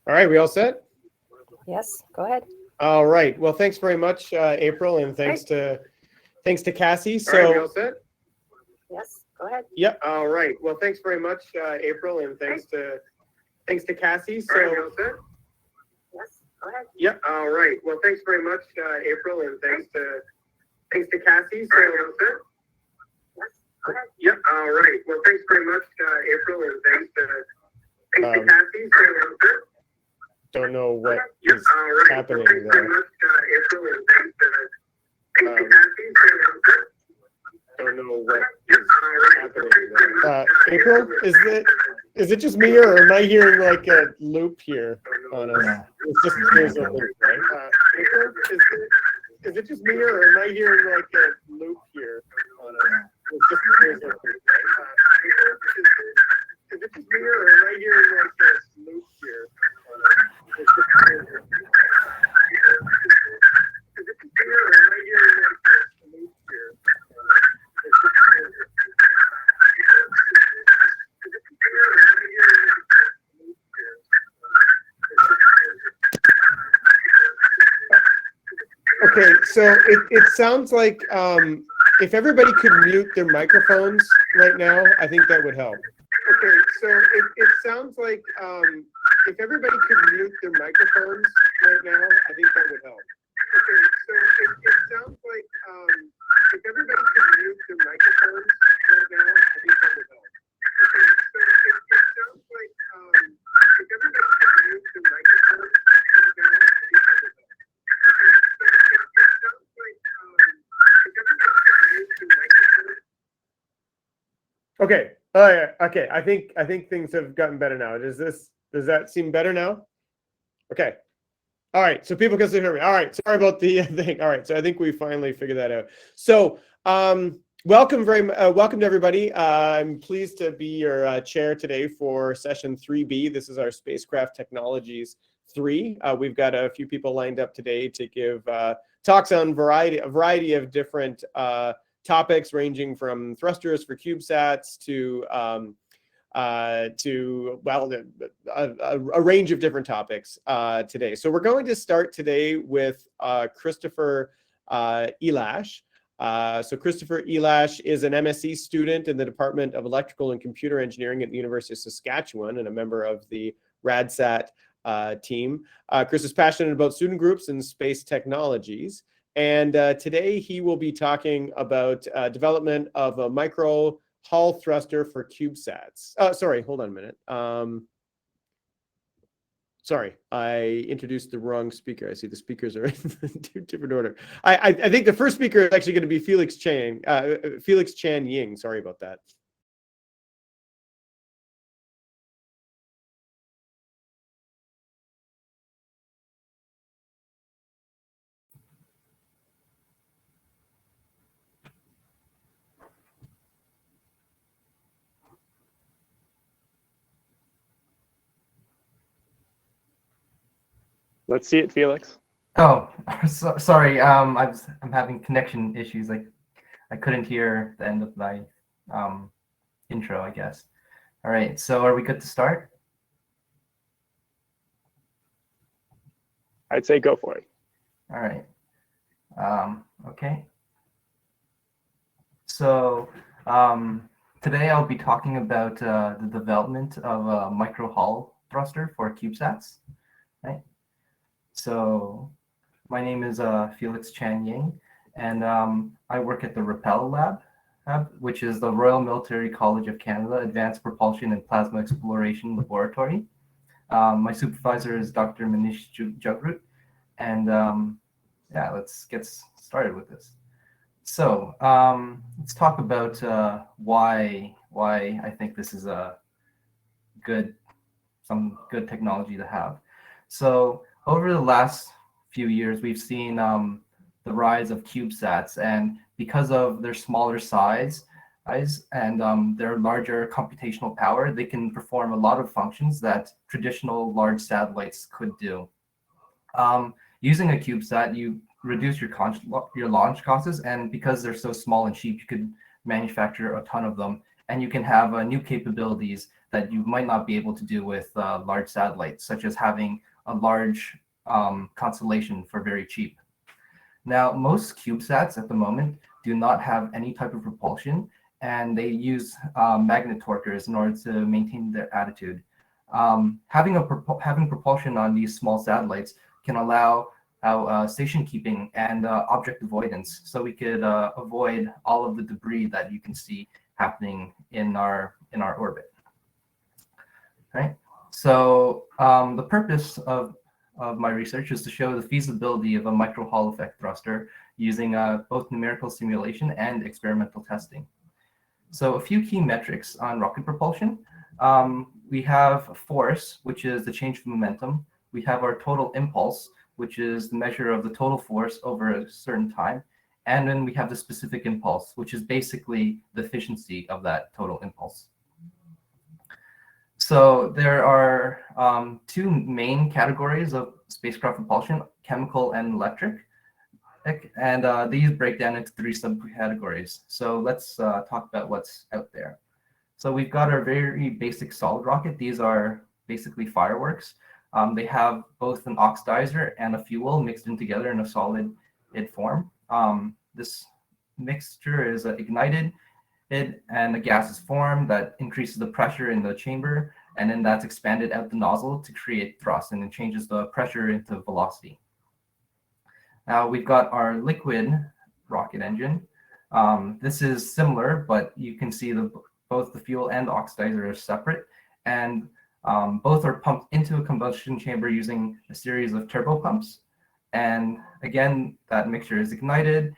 All right, we all set? Yes, go ahead. All right. Well, thanks very much, April, and thanks to Cassie. So, all right, we all set? Yes, go ahead. Yep. All right. Well, thanks very much, April, and thanks to Cassie. So, all right, we all set? Yes, go ahead. Yep. All right. Well, thanks very much, April, and thanks to Cassie. So, all right, we all set? Yes, go ahead. Yep. All right. Well, thanks very much, April, and thanks to Cassie. So, don't know what yep. is All right. happening Well, thanks very there. much, April, and thanks to Cassie. So, Don't know what yep. is All right. happening Well, thanks very much, there. April, is it just me, or am I hearing like a loop here on us? It's just there's a loop, right? April, is it just me, or am I hearing like a loop here on us? It's just there's a loop, right? Is it just me, or am I hearing like a loop here on us? It's just there's a loop. Is it just me, or am I hearing like a loop here on us? It's just there's a loop. Okay, so it sounds like if everybody could mute their microphones right now, I think that would help. Okay, so it sounds like if everybody could mute their microphones right now, I think that would help. Okay, so it sounds like if everybody could mute their microphones right now, I think that would help. Okay, so it sounds like if everybody could mute their microphones right now, I think that would help. Okay. Oh yeah. Okay. I think things have gotten better now. Does that seem better now? Okay. All right. So people can still hear me. All right. Sorry about the thing. All right. So I think we finally figured that out. So welcome to everybody. I'm pleased to be your chair today for session 3B. This is our Spacecraft Technologies 3. We've got a few people lined up today to give talks on a variety of different topics, ranging from thrusters for CubeSats to a range of different topics today. So we're going to start today with Christopher Elash. So Christopher Elash is an MSc student in the Department of Electrical and Computer Engineering at the University of Saskatchewan and a member of the RadSat team. Chris is passionate about student groups and space technologies. And today he will be talking about development of a micro Hall thruster for CubeSats. Sorry, hold on a minute. Sorry, I introduced the wrong speaker. I see the speakers are in different order. I think the first speaker is actually going to be Felix Chan-Ying. Sorry about that. Let's see it, Felix. Oh, sorry. I'm having connection issues. Like, I couldn't hear the end of my intro, I guess. All right. So, are we good to start? I'd say go for it. All right. Okay. So, today I'll be talking about the development of a micro Hall thruster for CubeSats. Right. So my name is Felix Chan-Ying, and I work at the Rappel Lab, which is the Royal Military College of Canada Advanced Propulsion and Plasma Exploration Laboratory. My supervisor is Dr. Manish Jugrut, and yeah, let's get started with this. So let's talk about why I think this is some good technology to have. So over the last few years, we've seen the rise of CubeSats, and because of their smaller size and their larger computational power, they can perform a lot of functions that traditional large satellites could do. Using a CubeSat, you reduce your launch costs, and because they're so small and cheap, you could manufacture a ton of them, and you can have new capabilities that you might not be able to do with large satellites, such as having a large constellation for very cheap. Now, most CubeSats at the moment do not have any type of propulsion, and they use magnet torquers in order to maintain their attitude. Having propulsion on these small satellites can allow station keeping and object avoidance, so we could avoid all of the debris that you can see happening in our orbit. Right. So the purpose of my research is to show the feasibility of a micro Hall effect thruster using both numerical simulation and experimental testing. So a few key metrics on rocket propulsion. We have force, which is the change of momentum. We have our total impulse, which is the measure of the total force over a certain time. And then we have the specific impulse, which is basically the efficiency of that total impulse. So there are two main categories of spacecraft propulsion, chemical and electric. And these break down into three subcategories. So let's talk about what's out there. So we've got our very basic solid rocket. These are basically fireworks. They have both an oxidizer and a fuel mixed in together in a solid form. This mixture is ignited, and a gas is formed that increases the pressure in the chamber, and then that's expanded out the nozzle to create thrust, and it changes the pressure into velocity. Now we've got our liquid rocket engine. This is similar, but you can see both the fuel and the oxidizer are separate, and both are pumped into a combustion chamber using a series of turbo pumps. And again, that mixture is ignited,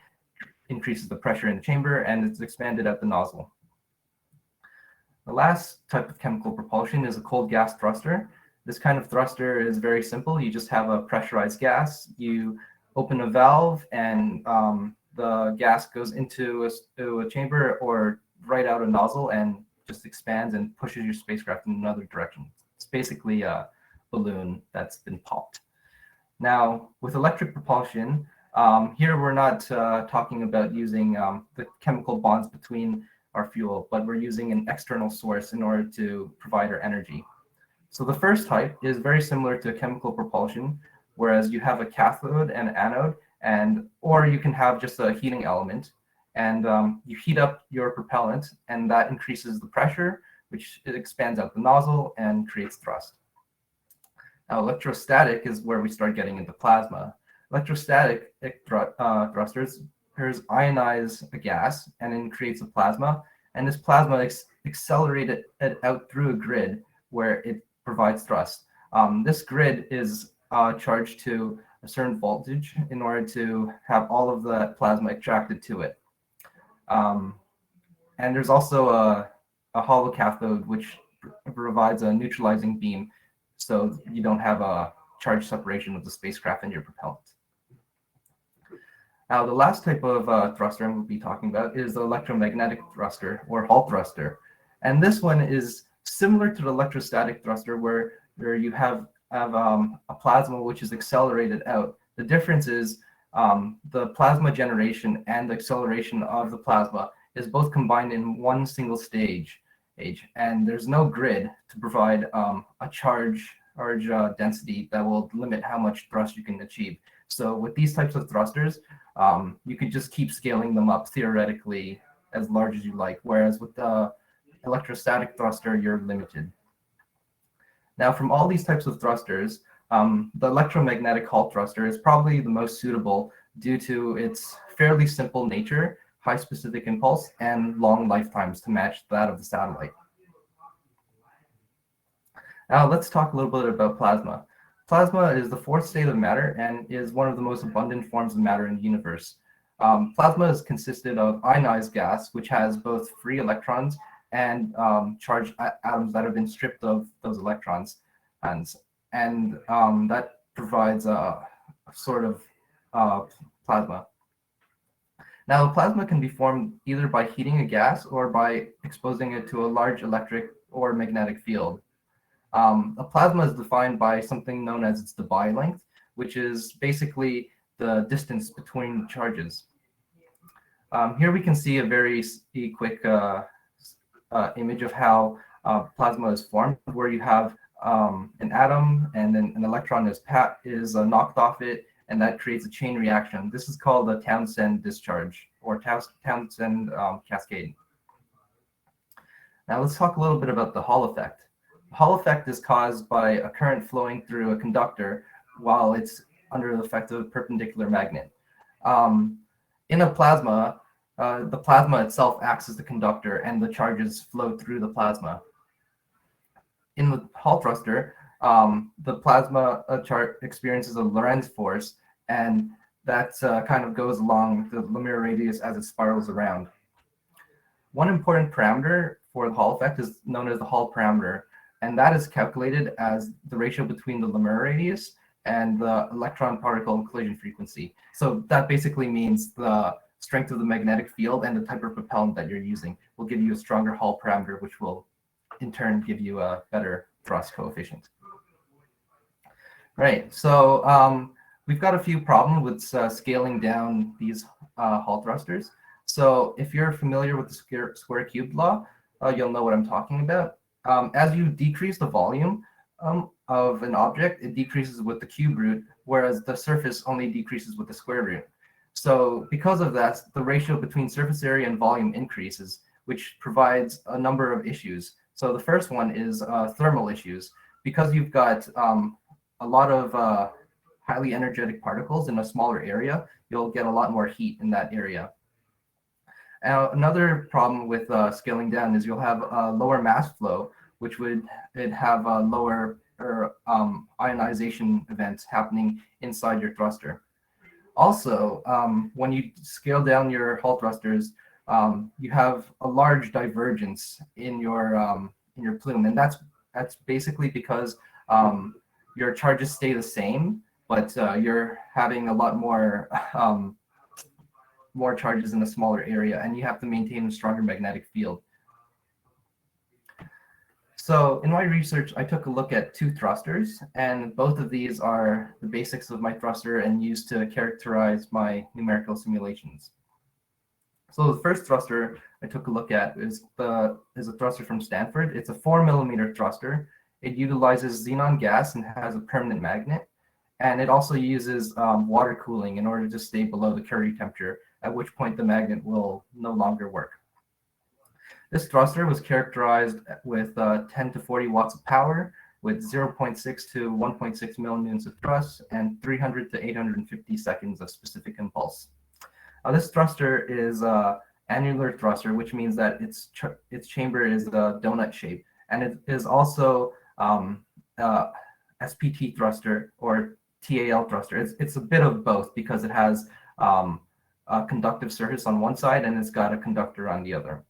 increases the pressure in the chamber, and it's expanded at the nozzle. The last type of chemical propulsion is a cold gas thruster. This kind of thruster is very simple. You just have a pressurized gas. You open a valve, and the gas goes into a chamber or right out a nozzle and just expands and pushes your spacecraft in another direction. It's basically a balloon that's been popped. Now, with electric propulsion, here we're not talking about using the chemical bonds between our fuel, but we're using an external source in order to provide our energy. So the first type is very similar to chemical propulsion, whereas you have a cathode and anode, or you can have just a heating element, and you heat up your propellant, and that increases the pressure, which it expands out the nozzle and creates thrust. Now, electrostatic is where we start getting into plasma. Electrostatic thrusters ionize a gas and then creates a plasma, and this plasma accelerates it out through a grid where it provides thrust. This grid is charged to a certain voltage in order to have all of the plasma attracted to it. And there's also a hollow cathode, which provides a neutralizing beam, so you don't have a charge separation of the spacecraft and your propellant. Now, the last type of thruster I'm going to be talking about is the electromagnetic thruster, or Hall thruster. And this one is similar to the electrostatic thruster, where you have a plasma which is accelerated out. The difference is the plasma generation and the acceleration of the plasma is both combined in one single stage, and there's no grid to provide a charge density that will limit how much thrust you can achieve. So with these types of thrusters, you could just keep scaling them up theoretically as large as you like, whereas with the electrostatic thruster, you're limited. Now, from all these types of thrusters, the electromagnetic Hall thruster is probably the most suitable due to its fairly simple nature, high specific impulse, and long lifetimes to match that of the satellite. Now, let's talk a little bit about plasma. Plasma is the fourth state of matter and is one of the most abundant forms of matter in the universe. Plasma is consisted of ionized gas, which has both free electrons and charged atoms that have been stripped of those electrons. And that provides a sort of plasma. Now, the plasma can be formed either by heating a gas or by exposing it to a large electric or magnetic field. A plasma is defined by something known as its Debye length, which is basically the distance between charges. Here we can see a very quick image of how plasma is formed, where you have an atom and then an electron is knocked off it, and that creates a chain reaction. This is called a Townsend discharge or Townsend cascade. Now let's talk a little bit about the Hall effect. The Hall effect is caused by a current flowing through a conductor while it's under the effect of a perpendicular magnet. In a plasma, the plasma itself acts as the conductor and the charges flow through the plasma. In the Hall thruster, the plasma experiences a Lorentz force, and that kind of goes along the Lemire radius as it spirals around. One important parameter for the Hall effect is known as the Hall parameter, and that is calculated as the ratio between the Lemire radius and the electron particle collision frequency. So that basically means the strength of the magnetic field and the type of propellant that you're using will give you a stronger Hall parameter, which will in turn give you a better thrust coefficient. Right, so we've got a few problems with scaling down these Hall thrusters. So if you're familiar with the square cube law, you'll know what I'm talking about. As you decrease the volume of an object, it decreases with the cube root, whereas the surface only decreases with the square root. So because of that, the ratio between surface area and volume increases, which provides a number of issues. So the first one is thermal issues. Because you've got a lot of highly energetic particles in a smaller area, you'll get a lot more heat in that area. Another problem with scaling down is you'll have a lower mass flow, which would have a lower ionization events happening inside your thruster. Also, when you scale down your Hall thrusters, you have a large divergence in your plume, and that's basically because your charges stay the same, but you're having a lot more charges in a smaller area, and you have to maintain a stronger magnetic field. So in my research, I took a look at two thrusters, and both of these are the basics of my thruster and used to characterize my numerical simulations. So the first thruster I took a look at is a thruster from Stanford. It's a 4mm thruster. It utilizes xenon gas and has a permanent magnet. And it also uses water cooling in order to stay below the Curie temperature, at which point the magnet will no longer work. This thruster was characterized with 10 to 40 watts of power, with 0.6 to 1.6 millinewtons of thrust, and 300 to 850 seconds of specific impulse. This thruster is an annular thruster, which means that its chamber is a donut shape, and it is also SPT thruster or TAL thruster. It's a bit of both because it has a conductive surface on one side and it's got a conductor on the other.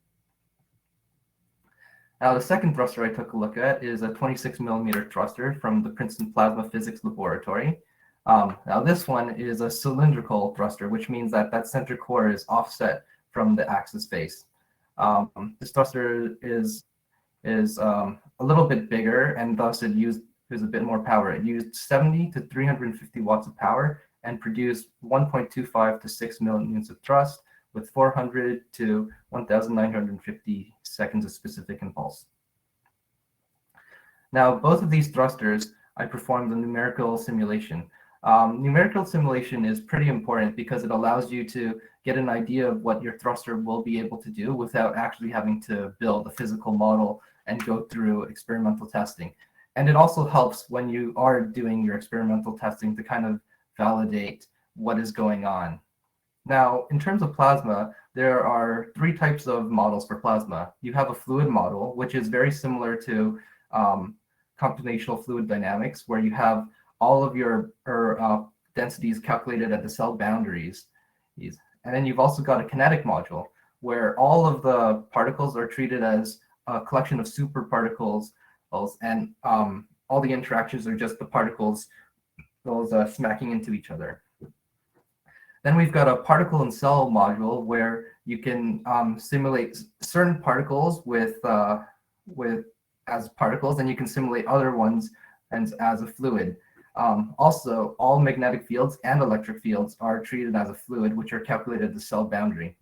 Now, the second thruster I took a look at is a 26mm thruster from the Princeton Plasma Physics Laboratory. Now, this one is a cylindrical thruster, which means that that center core is offset from the axis face. This thruster is a little bit bigger, and thus it used a bit more power. It used 70 to 350 watts of power and produced 1.25 to 6 millinewtons of thrust with 400 to 1,950 seconds of specific impulse. Now, both of these thrusters, I performed a numerical simulation. Numerical simulation is pretty important because it allows you to get an idea of what your thruster will be able to do without actually having to build a physical model and go through experimental testing. And it also helps when you are doing your experimental testing to kind of validate what is going on. Now, in terms of plasma, there are three types of models for plasma. You have a fluid model, which is very similar to computational fluid dynamics, where you have all of your densities calculated at the cell boundaries. And then you've also got a kinetic module, where all of the particles are treated as a collection of superparticles, and all the interactions are just the particles smacking into each other. Then we've got a particle and cell module where you can simulate certain particles as particles, and you can simulate other ones as a fluid. Also, all magnetic fields and electric fields are treated as a fluid, which are calculated at the cell boundary.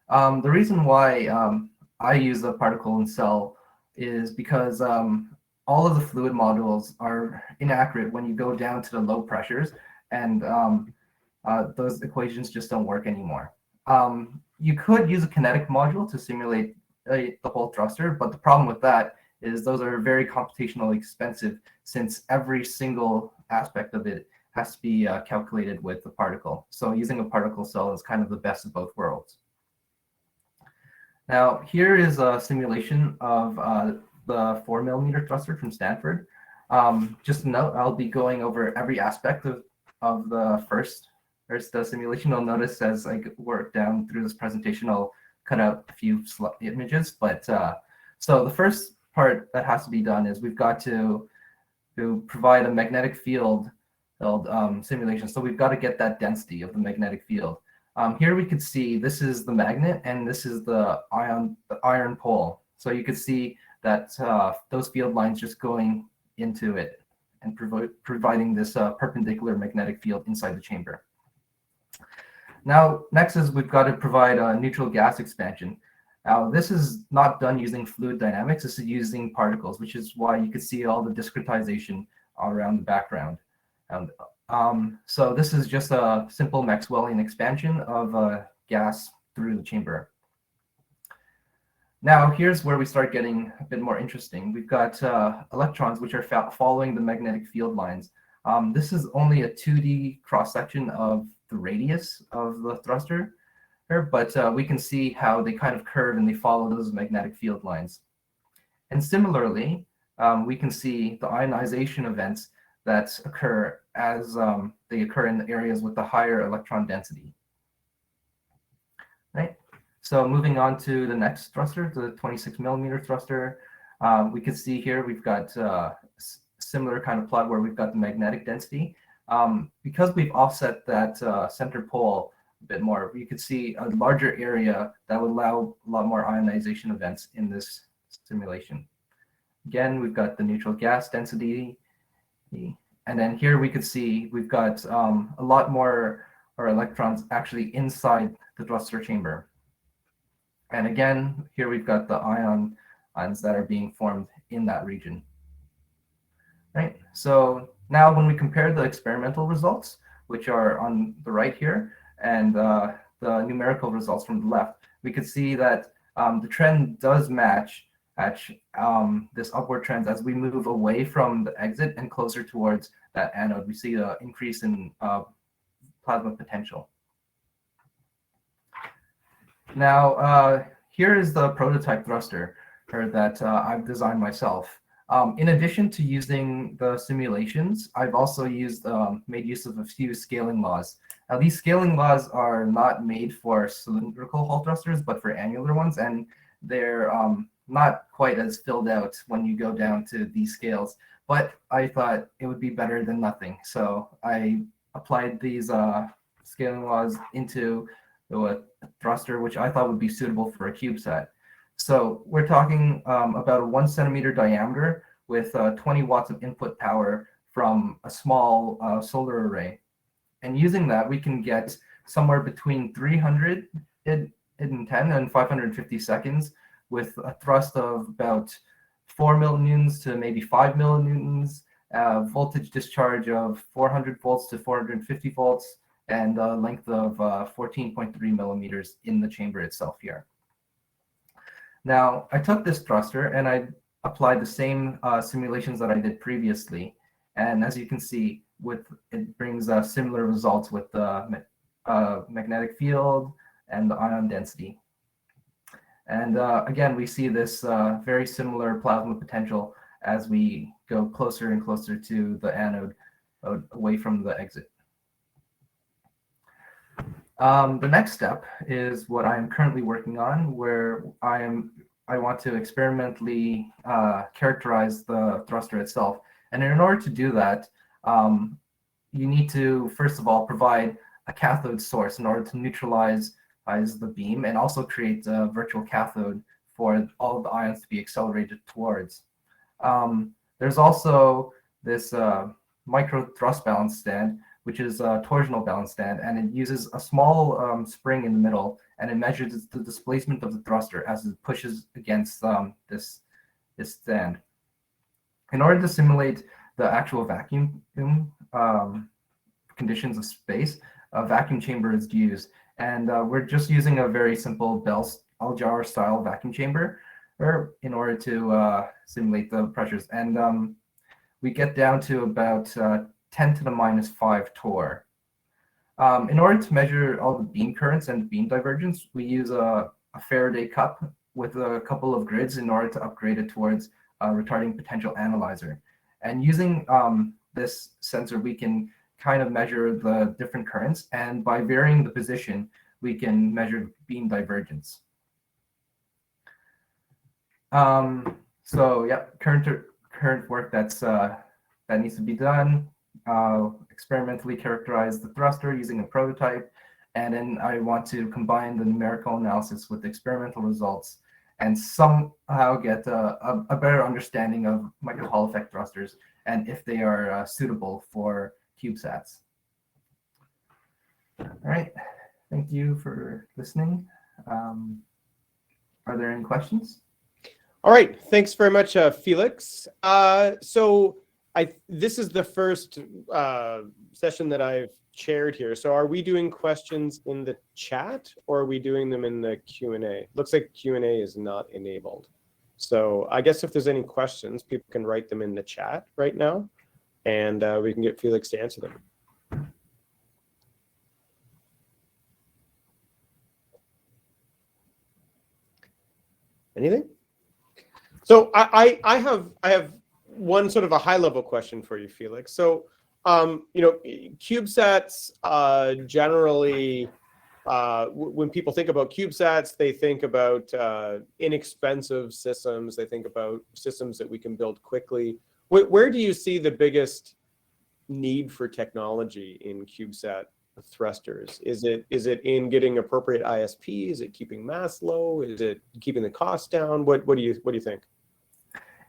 The reason why I use the particle and cell is because all of the fluid modules are inaccurate when you go down to the low pressures, and those equations just don't work anymore. You could use a kinetic module to simulate the whole thruster, but the problem with that is those are very computationally expensive, since every single aspect of it has to be calculated with the particle. So using a particle cell is kind of the best of both worlds. Now, here is a simulation of the 4mm thruster from Stanford. Just a note, I'll be going over every aspect of the first simulation. You'll notice as I work down through this presentation, I'll cut out a few images. But so the first part that has to be done is we've got to provide a magnetic field simulation. So we've got to get that density of the magnetic field. Here we could see this is the magnet and this is the iron pole. So you could see that those field lines just going into it and providing this perpendicular magnetic field inside the chamber. Now, next is we've got to provide a neutral gas expansion. Now, this is not done using fluid dynamics. This is using particles, which is why you can see all the discretization around the background. So this is just a simple Maxwellian expansion of gas through the chamber. Now, here's where we start getting a bit more interesting. We've got electrons, which are following the magnetic field lines. This is only a 2D cross-section of the radius of the thruster, but we can see how they kind of curve and they follow those magnetic field lines. And similarly, we can see the ionization events that occur as they occur in the areas with the higher electron density. Right. So moving on to the next thruster, the 26mm thruster, we can see here we've got similar kind of plot where we've got the magnetic density. Because we've offset that center pole a bit more, you could see a larger area that would allow a lot more ionization events in this simulation. Again, we've got the neutral gas density. And then here we could see we've got a lot more electrons actually inside the thruster chamber. And again, here we've got the ions that are being formed in that region. Right. So now when we compare the experimental results, which are on the right here, and the numerical results from the left, we could see that the trend does match this upward trend as we move away from the exit and closer towards that anode. We see an increase in plasma potential. Now, here is the prototype thruster that I've designed myself. In addition to using the simulations, I've also made use of a few scaling laws. Now, these scaling laws are not made for cylindrical Hall thrusters, but for annular ones, and they're not quite as filled out when you go down to these scales. But I thought it would be better than nothing, so I applied these scaling laws into a thruster, which I thought would be suitable for a CubeSat. So we're talking about a 1 centimeter diameter with 20 watts of input power from a small solar array. And using that, we can get somewhere between 310 and 550 seconds with a thrust of about 4 millinewtons to maybe 5 millinewtons, voltage discharge of 400 volts to 450 volts, and a length of 14.3 millimeters in the chamber itself here. Now, I took this thruster and I applied the same simulations that I did previously. And as you can see, it brings similar results with the magnetic field and the ion density. And again, we see this very similar plasma potential as we go closer and closer to the anode, away from the exit. The next step is what I am currently working on, where I want to experimentally characterize the thruster itself. And in order to do that, you need to, first of all, provide a cathode source in order to neutralize the beam and also create a virtual cathode for all of the ions to be accelerated towards. There's also this micro thrust balance stand, which is a torsional balance stand, and it uses a small spring in the middle, and it measures the displacement of the thruster as it pushes against this stand. In order to simulate the actual vacuum conditions of space, a vacuum chamber is used, and we're just using a very simple Bell-Aljar style vacuum chamber in order to simulate the pressures, and we get down to about 10 to the minus 5 torr. In order to measure all the beam currents and beam divergence, we use a Faraday cup with a couple of grids in order to upgrade it towards a retarding potential analyzer. And using this sensor, we can kind of measure the different currents, and by varying the position, we can measure beam divergence. So yeah, current work that needs to be done. Experimentally characterize the thruster using a prototype, and then I want to combine the numerical analysis with the experimental results and somehow get a better understanding of micro-Hall effect thrusters and if they are suitable for CubeSats. All right, thank you for listening. Are there any questions? All right, thanks very much, Felix. So this is the first session that I've chaired here. So are we doing questions in the chat, or are we doing them in the Q&A? Looks like Q&A is not enabled. So I guess if there's any questions, people can write them in the chat right now, and we can get Felix to answer them. Anything? So I have one sort of a high level question for you, Felix. So, you know, CubeSats generally, when people think about CubeSats, they think about inexpensive systems. They think about systems that we can build quickly. Where do you see the biggest need for technology in CubeSat thrusters? Is it in getting appropriate ISP? Is it keeping mass low? Is it keeping the cost down? What do you think?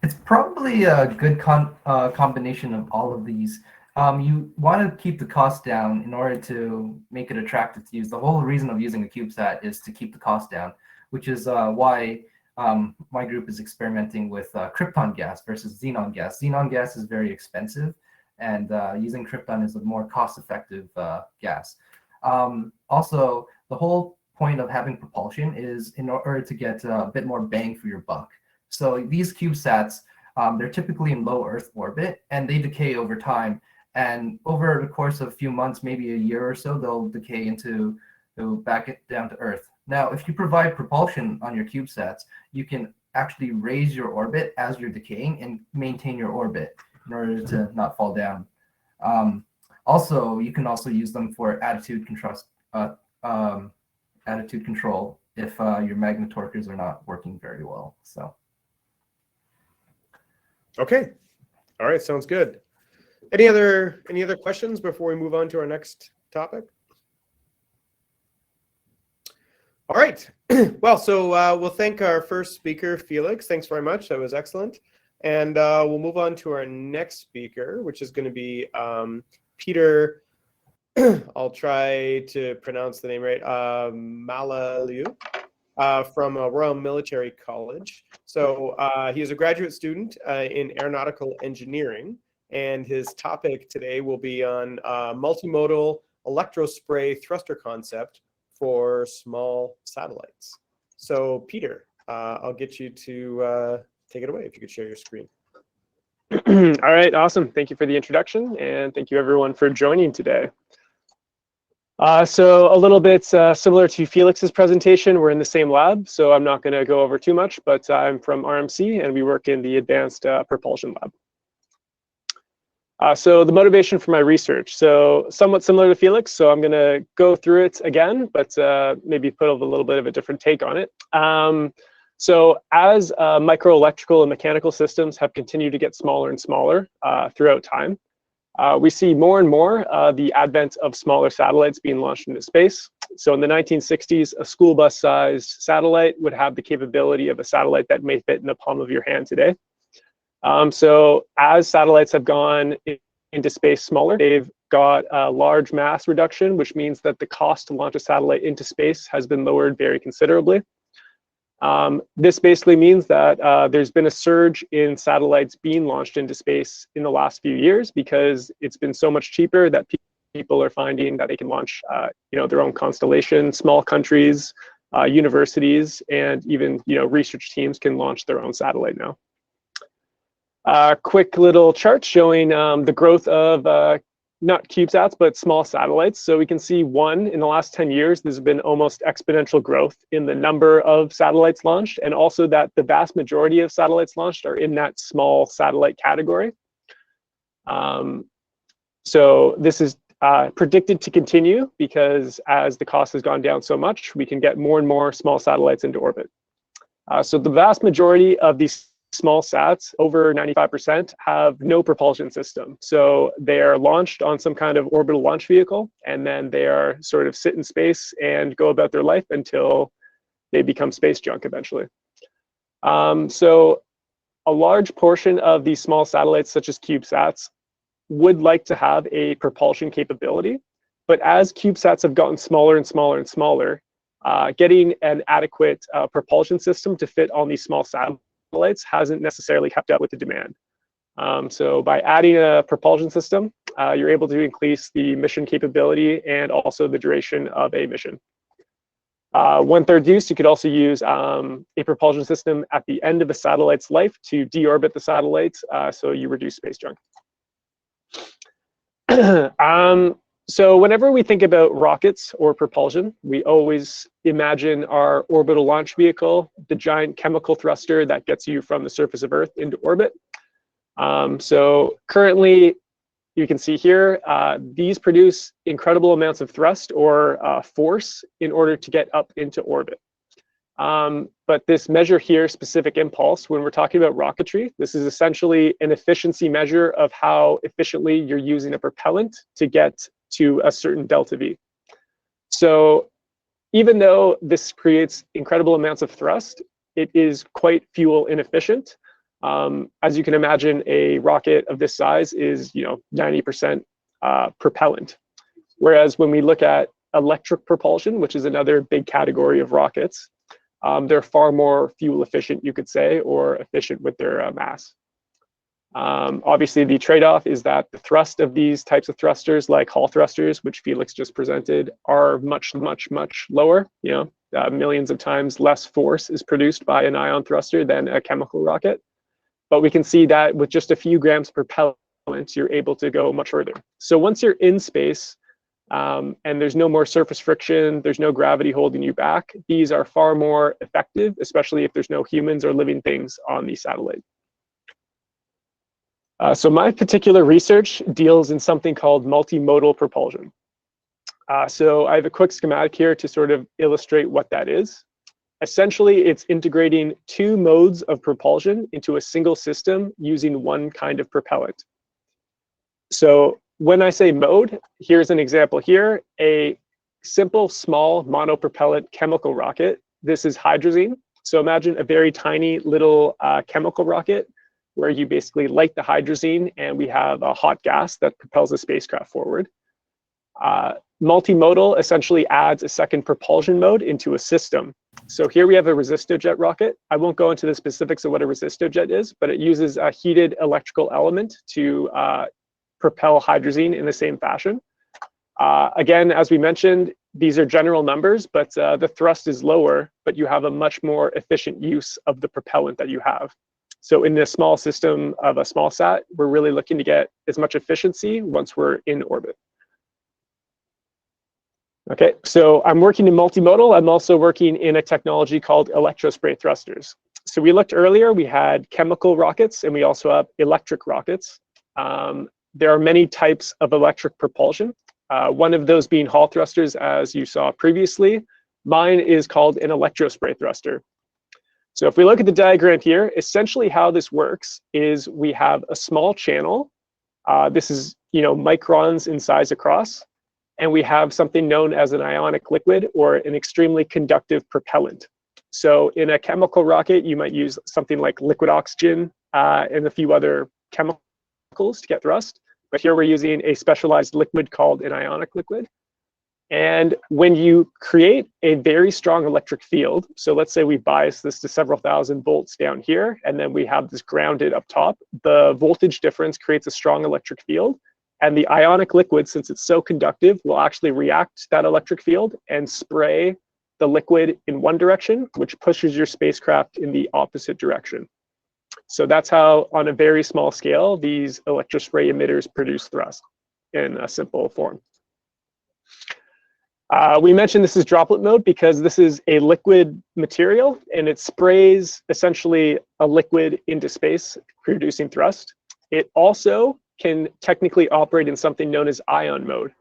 It's probably a good combination of all of these. You want to keep the cost down in order to make it attractive to use. The whole reason of using a CubeSat is to keep the cost down, which is why my group is experimenting with krypton gas versus xenon gas. Xenon gas is very expensive, and using krypton is a more cost-effective gas. Also, the whole point of having propulsion is in order to get a bit more bang for your buck. So these CubeSats, they're typically in low Earth orbit, and they decay over time. And over the course of a few months, maybe a year or so, they'll decay into back it down to Earth. Now, if you provide propulsion on your CubeSats, you can actually raise your orbit as you're decaying and maintain your orbit in order to not fall down. Also, you can also use them for attitude control if your magnetorquers are not working very well. So. Okay. All right. Sounds good. Any other questions before we move on to our next topic? All right. Well, so we'll thank our first speaker, Felix. Thanks very much. That was excellent. And we'll move on to our next speaker, which is going to be Peter. I'll try to pronounce the name right. Mallalieu. From Royal Military College. So he is a graduate student in aeronautical engineering, and his topic today will be on multimodal electrospray thruster concept for small satellites. So Peter, I'll get you to take it away if you could share your screen. All right, awesome. Thank you for the introduction, and thank you everyone for joining today. So a little bit similar to Felix's presentation, we're in the same lab, so I'm not going to go over too much, but I'm from RMC and we work in the advanced propulsion lab. So the motivation for my research, so somewhat similar to Felix, so I'm going to go through it again, but maybe put a little bit of a different take on it. So as microelectrical and mechanical systems have continued to get smaller and smaller throughout time, we see more and more the advent of smaller satellites being launched into space. So in the 1960s, a school bus-sized satellite would have the capability of a satellite that may fit in the palm of your hand today. So as satellites have gone into space smaller. They've got a large mass reduction, which means that the cost to launch a satellite into space has been lowered very considerably. This basically means that there's been a surge in satellites being launched into space in the last few years because it's been so much cheaper that people are finding that they can launch their own constellation. Small countries, universities, and even research teams can launch their own satellite now. Quick little chart showing the growth of not CubeSats, but small satellites. So we can see in the last 10 years, there's been almost exponential growth in the number of satellites launched, and also that the vast majority of satellites launched are in that small satellite category. So this is predicted to continue because as the cost has gone down so much, we can get more and more small satellites into orbit. So the vast majority of these small sats, over 95%, have no propulsion system. So they are launched on some kind of orbital launch vehicle, and then they are sort of sit in space and go about their life until they become space junk eventually. So a large portion of these small satellites, such as CubeSats, would like to have a propulsion capability. But as CubeSats have gotten smaller and smaller and smaller, getting an adequate propulsion system to fit on these small satellites hasn't necessarily kept up with the demand. So by adding a propulsion system, you're able to increase the mission capability and also the duration of a mission. When third use, you could also use a propulsion system at the end of a satellite's life to deorbit the satellite, so you reduce space junk. So whenever we think about rockets or propulsion, we always imagine our orbital launch vehicle, the giant chemical thruster that gets you from the surface of Earth into orbit. So currently, you can see here, these produce incredible amounts of thrust or force in order to get up into orbit. But this measure here, specific impulse, when we're talking about rocketry, this is essentially an efficiency measure of how efficiently you're using a propellant to get to a certain delta V. So even though this creates incredible amounts of thrust, it is quite fuel inefficient. As you can imagine, a rocket of this size is 90% propellant. Whereas when we look at electric propulsion, which is another big category of rockets, they're far more fuel efficient, you could say, or efficient with their mass. Obviously, the trade-off is that the thrust of these types of thrusters, like Hall thrusters, which Felix just presented, are much, much, much lower. Millions of times less force is produced by an ion thruster than a chemical rocket. But we can see that with just a few grams per propellant, you're able to go much further. So once you're in space, and there's no more surface friction, there's no gravity holding you back, these are far more effective, especially if there's no humans or living things on the satellite. So my particular research deals in something called multimodal propulsion. So I have a quick schematic here to sort of illustrate what that is. Essentially, it's integrating two modes of propulsion into a single system using one kind of propellant. So when I say mode, here's an example here, a simple, small monopropellant chemical rocket. This is hydrazine. So imagine a very tiny little chemical rocket where you basically light the hydrazine and we have a hot gas that propels the spacecraft forward. Multimodal essentially adds a second propulsion mode into a system. So here we have a resistojet rocket. I won't go into the specifics of what a resistojet is, but it uses a heated electrical element to propel hydrazine in the same fashion. Again, as we mentioned, these are general numbers, but the thrust is lower, but you have a much more efficient use of the propellant that you have. So in this small system of a small sat, we're really looking to get as much efficiency once we're in orbit. Okay, so I'm working in multimodal. I'm also working in a technology called Electrospray thrusters. So we looked earlier, we had chemical rockets and we also have electric rockets. There are many types of electric propulsion. One of those being Hall thrusters, as you saw previously. Mine is called an Electrospray thruster. So if we look at the diagram here, essentially how this works is we have a small channel. This is microns in size across. And we have something known as an ionic liquid or an extremely conductive propellant. So in a chemical rocket, you might use something like liquid oxygen and a few other chemicals to get thrust. but here we're using a specialized liquid called an ionic liquid. And when you create a very strong electric field, so let's say we bias this to several thousand volts down here, and then we have this grounded up top, the voltage difference creates a strong electric field. And the ionic liquid, since it's so conductive, will actually react to that electric field and spray the liquid in one direction, which pushes your spacecraft in the opposite direction. So that's how, on a very small scale, these electrospray emitters produce thrust in a simple form. We mentioned this is droplet mode because this is a liquid material and it sprays essentially a liquid into space, producing thrust. It also can technically operate in something known as ion mode.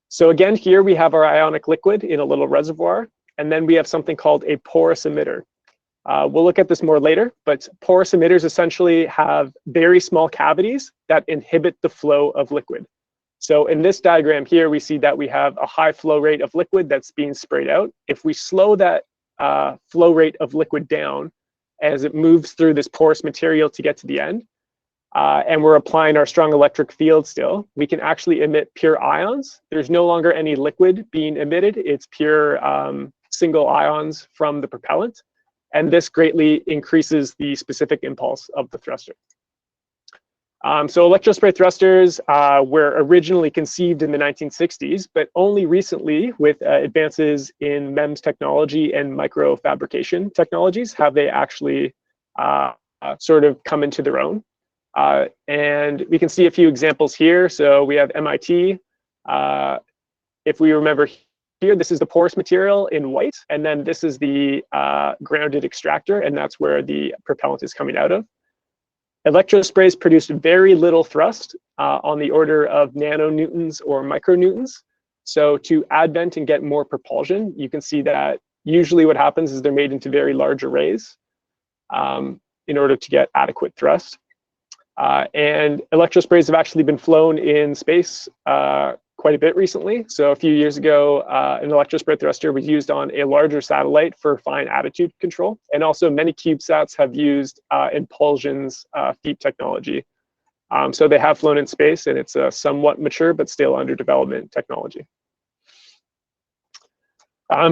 So again, here we have our ionic liquid in a little reservoir, and then we have something called a porous emitter. We'll look at this more later, but porous emitters essentially have very small cavities that inhibit the flow of liquid. So in this diagram here, we see that we have a high flow rate of liquid that's being sprayed out. If we slow that flow rate of liquid down as it moves through this porous material to get to the end, and we're applying our strong electric field still, we can actually emit pure ions. There's no longer any liquid being emitted. It's pure single ions from the propellant. And this greatly increases the specific impulse of the thruster. So electrospray thrusters were originally conceived in the 1960s, but only recently, with advances in MEMS technology and microfabrication technologies, have they actually sort of come into their own. And we can see a few examples here. So we have MIT. If we remember here, this is the porous material in white, and then this is the grounded extractor, and that's where the propellant is coming out of. Electrosprays produce very little thrust on the order of nanonewtons or micronewtons. So to advent and get more propulsion, you can see that usually what happens is they're made into very large arrays in order to get adequate thrust. And electrosprays have actually been flown in space quite a bit recently. So a few years ago, an electrospray thruster was used on a larger satellite for fine attitude control. And also many CubeSats have used Impulsion's FEEP technology. So they have flown in space, and it's a somewhat mature but still under development technology.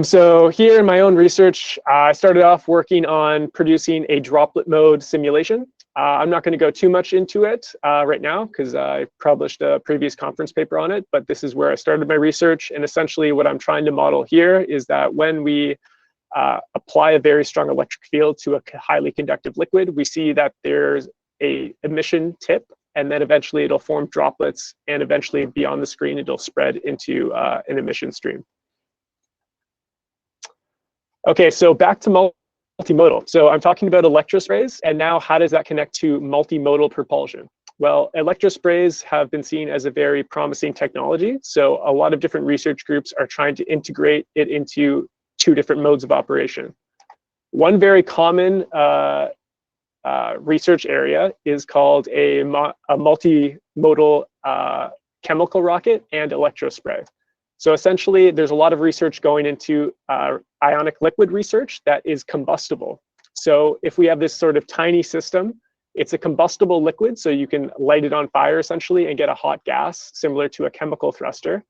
So here in my own research, I started off working on producing a droplet mode simulation. I'm not going to go too much into it right now because I published a previous conference paper on it, but this is where I started my research. And essentially what I'm trying to model here is that when we apply a very strong electric field to a highly conductive liquid, we see that there's a emission tip, and then eventually it'll form droplets, and eventually beyond the screen, it'll spread into an emission stream. Okay, so back to multimodal. So I'm talking about electrosprays, and now how does that connect to multimodal propulsion? Well, electrosprays have been seen as a very promising technology. So a lot of different research groups are trying to integrate it into two different modes of operation. One very common research area is called a multimodal chemical rocket and electrospray. So essentially, there's a lot of research going into ionic liquid research that is combustible. So if we have this sort of tiny system, it's a combustible liquid, so you can light it on fire essentially and get a hot gas similar to a chemical thruster.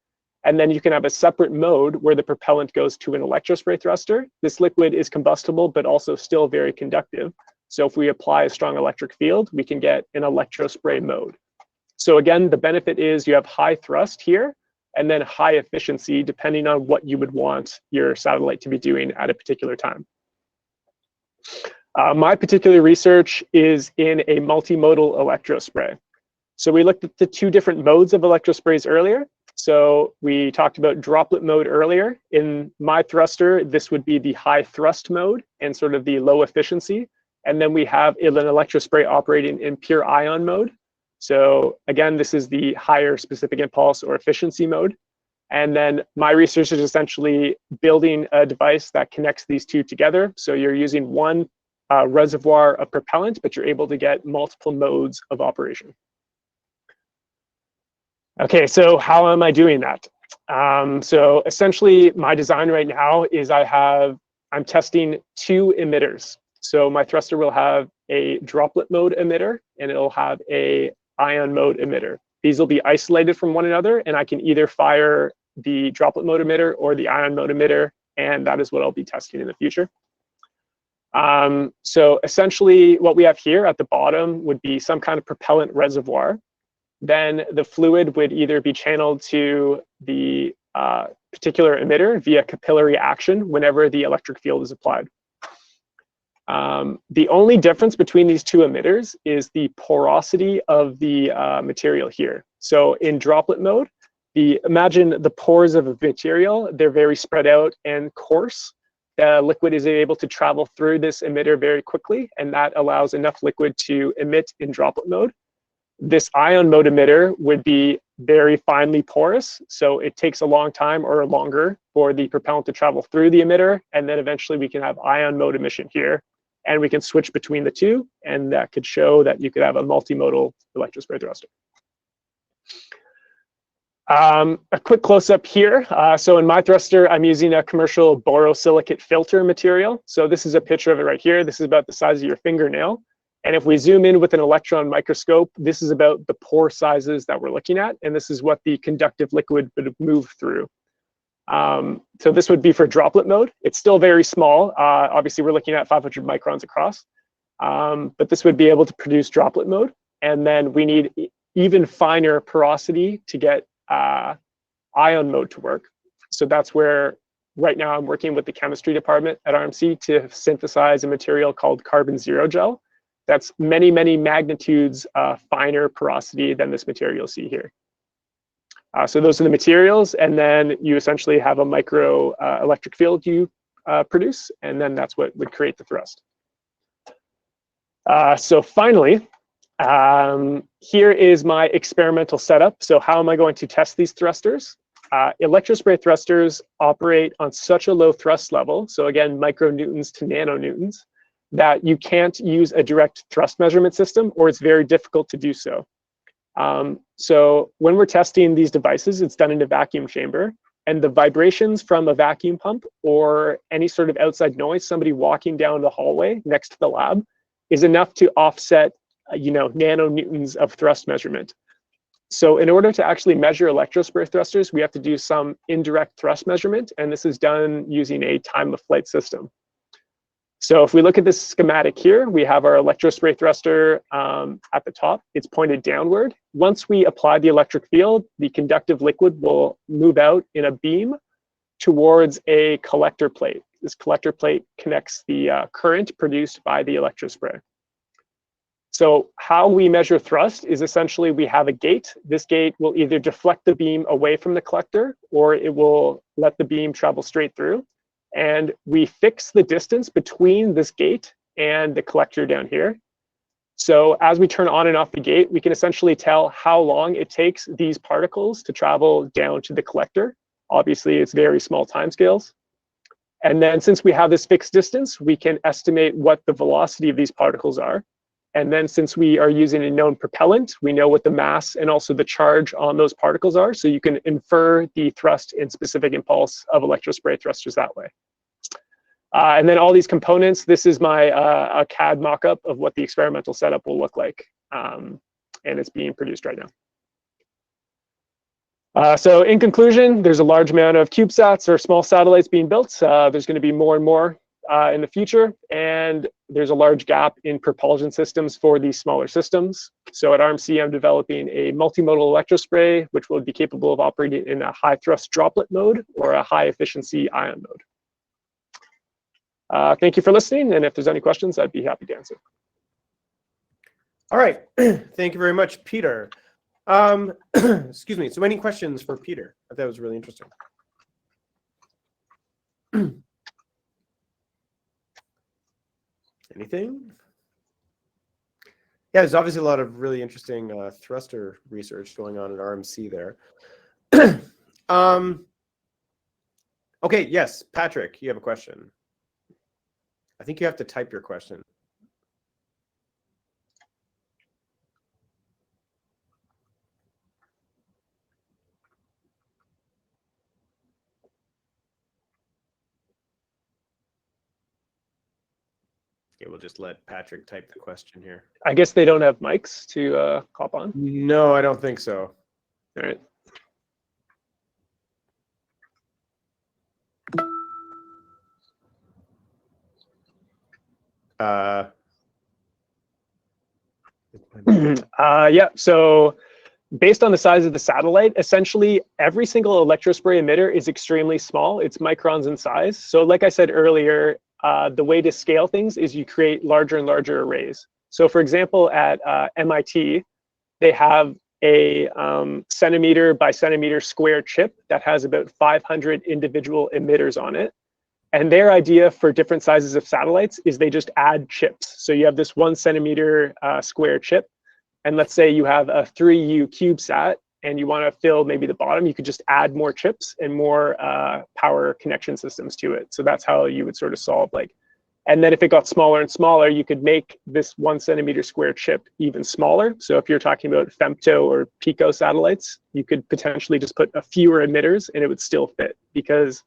And then you can have a separate mode where the propellant goes to an electrospray thruster. This liquid is combustible, but also still very conductive. So if we apply a strong electric field, we can get an electrospray mode. So again, the benefit is you have high thrust here, and then high efficiency depending on what you would want your satellite to be doing at a particular time. My particular research is in a multimodal electrospray. So we looked at the two different modes of electrosprays earlier. So we talked about droplet mode earlier. In my thruster, this would be the high thrust mode and sort of the low efficiency. And then we have an electrospray operating in pure ion mode. So again, this is the higher specific impulse or efficiency mode. And then my research is essentially building a device that connects these two together. So you're using one reservoir of propellant, but you're able to get multiple modes of operation. Okay, so how am I doing that? So essentially my design right now is I'm testing two emitters. So my thruster will have a droplet mode emitter, and it'll have a ion mode emitter. these will be isolated from one another, and I can either fire the droplet mode emitter or the ion mode emitter, and that is what I'll be testing in the future. So essentially what we have here at the bottom would be some kind of propellant reservoir. Then the fluid would either be channeled to the particular emitter via capillary action whenever the electric field is applied. The only difference between these two emitters is the porosity of the material here. So in droplet mode, imagine the pores of a material, they're very spread out and coarse. Liquid is able to travel through this emitter very quickly, and that allows enough liquid to emit in droplet mode. This ion mode emitter would be very finely porous, so it takes a long time or longer for the propellant to travel through the emitter, and then eventually we can have ion mode emission here, and we can switch between the two, and that could show that you could have a multimodal electrospray thruster. A quick close-up here. So in my thruster, I'm using a commercial borosilicate filter material. So this is a picture of it right here. This is about the size of your fingernail. And if we zoom in with an electron microscope, this is about the pore sizes that we're looking at. And this is what the conductive liquid would move through. So this would be for droplet mode. It's still very small. Obviously, we're looking at 500 microns across. But this would be able to produce droplet mode. And then we need even finer porosity to get ion mode to work. So that's where right now I'm working with the chemistry department at RMC to synthesize a material called carbon zero gel. That's many, many magnitudes finer porosity than this material you'll see here. So those are the materials, and then you essentially have a micro electric field you produce, and then that's what would create the thrust. So finally, here is my experimental setup. So how am I going to test these thrusters? Electrospray thrusters operate on such a low thrust level, so again, micronewtons to nanonewtons, that you can't use a direct thrust measurement system, or it's very difficult to do so. So when we're testing these devices, it's done in a vacuum chamber, and the vibrations from a vacuum pump or any sort of outside noise, somebody walking down the hallway next to the lab, is enough to offset nanonewtons of thrust measurement. So in order to actually measure electrospray thrusters, we have to do some indirect thrust measurement, and this is done using a time of flight system. So if we look at this schematic here, we have our electrospray thruster at the top. It's pointed downward. Once we apply the electric field, the conductive liquid will move out in a beam towards a collector plate. This collector plate connects the current produced by the electrospray. So how we measure thrust is essentially we have a gate. This gate will either deflect the beam away from the collector, or it will let the beam travel straight through. And we fix the distance between this gate and the collector down here. So as we turn on and off the gate, we can essentially tell how long it takes these particles to travel down to the collector. Obviously, it's very small timescales. And then since we have this fixed distance, we can estimate what the velocity of these particles are. And then since we are using a known propellant, we know what the mass and also the charge on those particles are. So you can infer the thrust and specific impulse of electrospray thrusters that way. And then all these components, this is my a CAD mock-up of what the experimental setup will look like. And it's being produced right now. So in conclusion, there's a large amount of CubeSats or small satellites being built. There's going to be more and more in the future, and there's a large gap in propulsion systems for these smaller systems. So at RMC, I'm developing a multimodal electrospray, which will be capable of operating in a high thrust droplet mode or a high efficiency ion mode. Thank you for listening, and if there's any questions, I'd be happy to answer. All right, thank you very much, Peter. Excuse me, so any questions for Peter? I thought it was really interesting. Anything? Yeah, there's obviously a lot of really interesting thruster research going on at RMC there. Okay, yes, Patrick, you have a question. I think you have to type your question. Okay, we'll just let Patrick type the question here. I guess they don't have mics to hop on. No, I don't think so. All right. Yeah, so based on the size of the satellite, essentially every single electrospray emitter is extremely small. It's microns in size. So like I said earlier, the way to scale things is you create larger and larger arrays. So for example, at MIT, they have a centimeter by centimeter square chip that has about 500 individual emitters on it. And their idea for different sizes of satellites is they just add chips. So you have this 1 centimeter square chip. And let's say you have a 3U CubeSat and you want to fill maybe the bottom, you could just add more chips and more power connection systems to it. So that's how you would sort of solve like, and then if it got smaller and smaller, you could make this 1 centimeter square chip even smaller. So if you're talking about femto or pico satellites, you could potentially just put a fewer emitters and it would still fit, because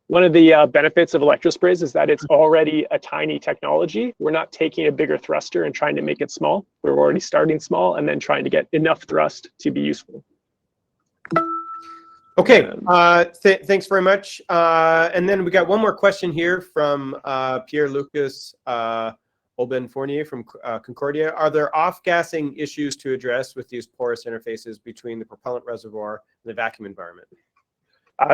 one of the benefits of electrosprays is that it's already a tiny technology. We're not taking a bigger thruster and trying to make it small. We're already starting small and then trying to get enough thrust to be useful. Okay, thanks very much. And then we got one more question here from Pierre-Lucas Aubin-Fournier from Concordia. Are there off-gassing issues to address with these porous interfaces between the propellant reservoir and the vacuum environment?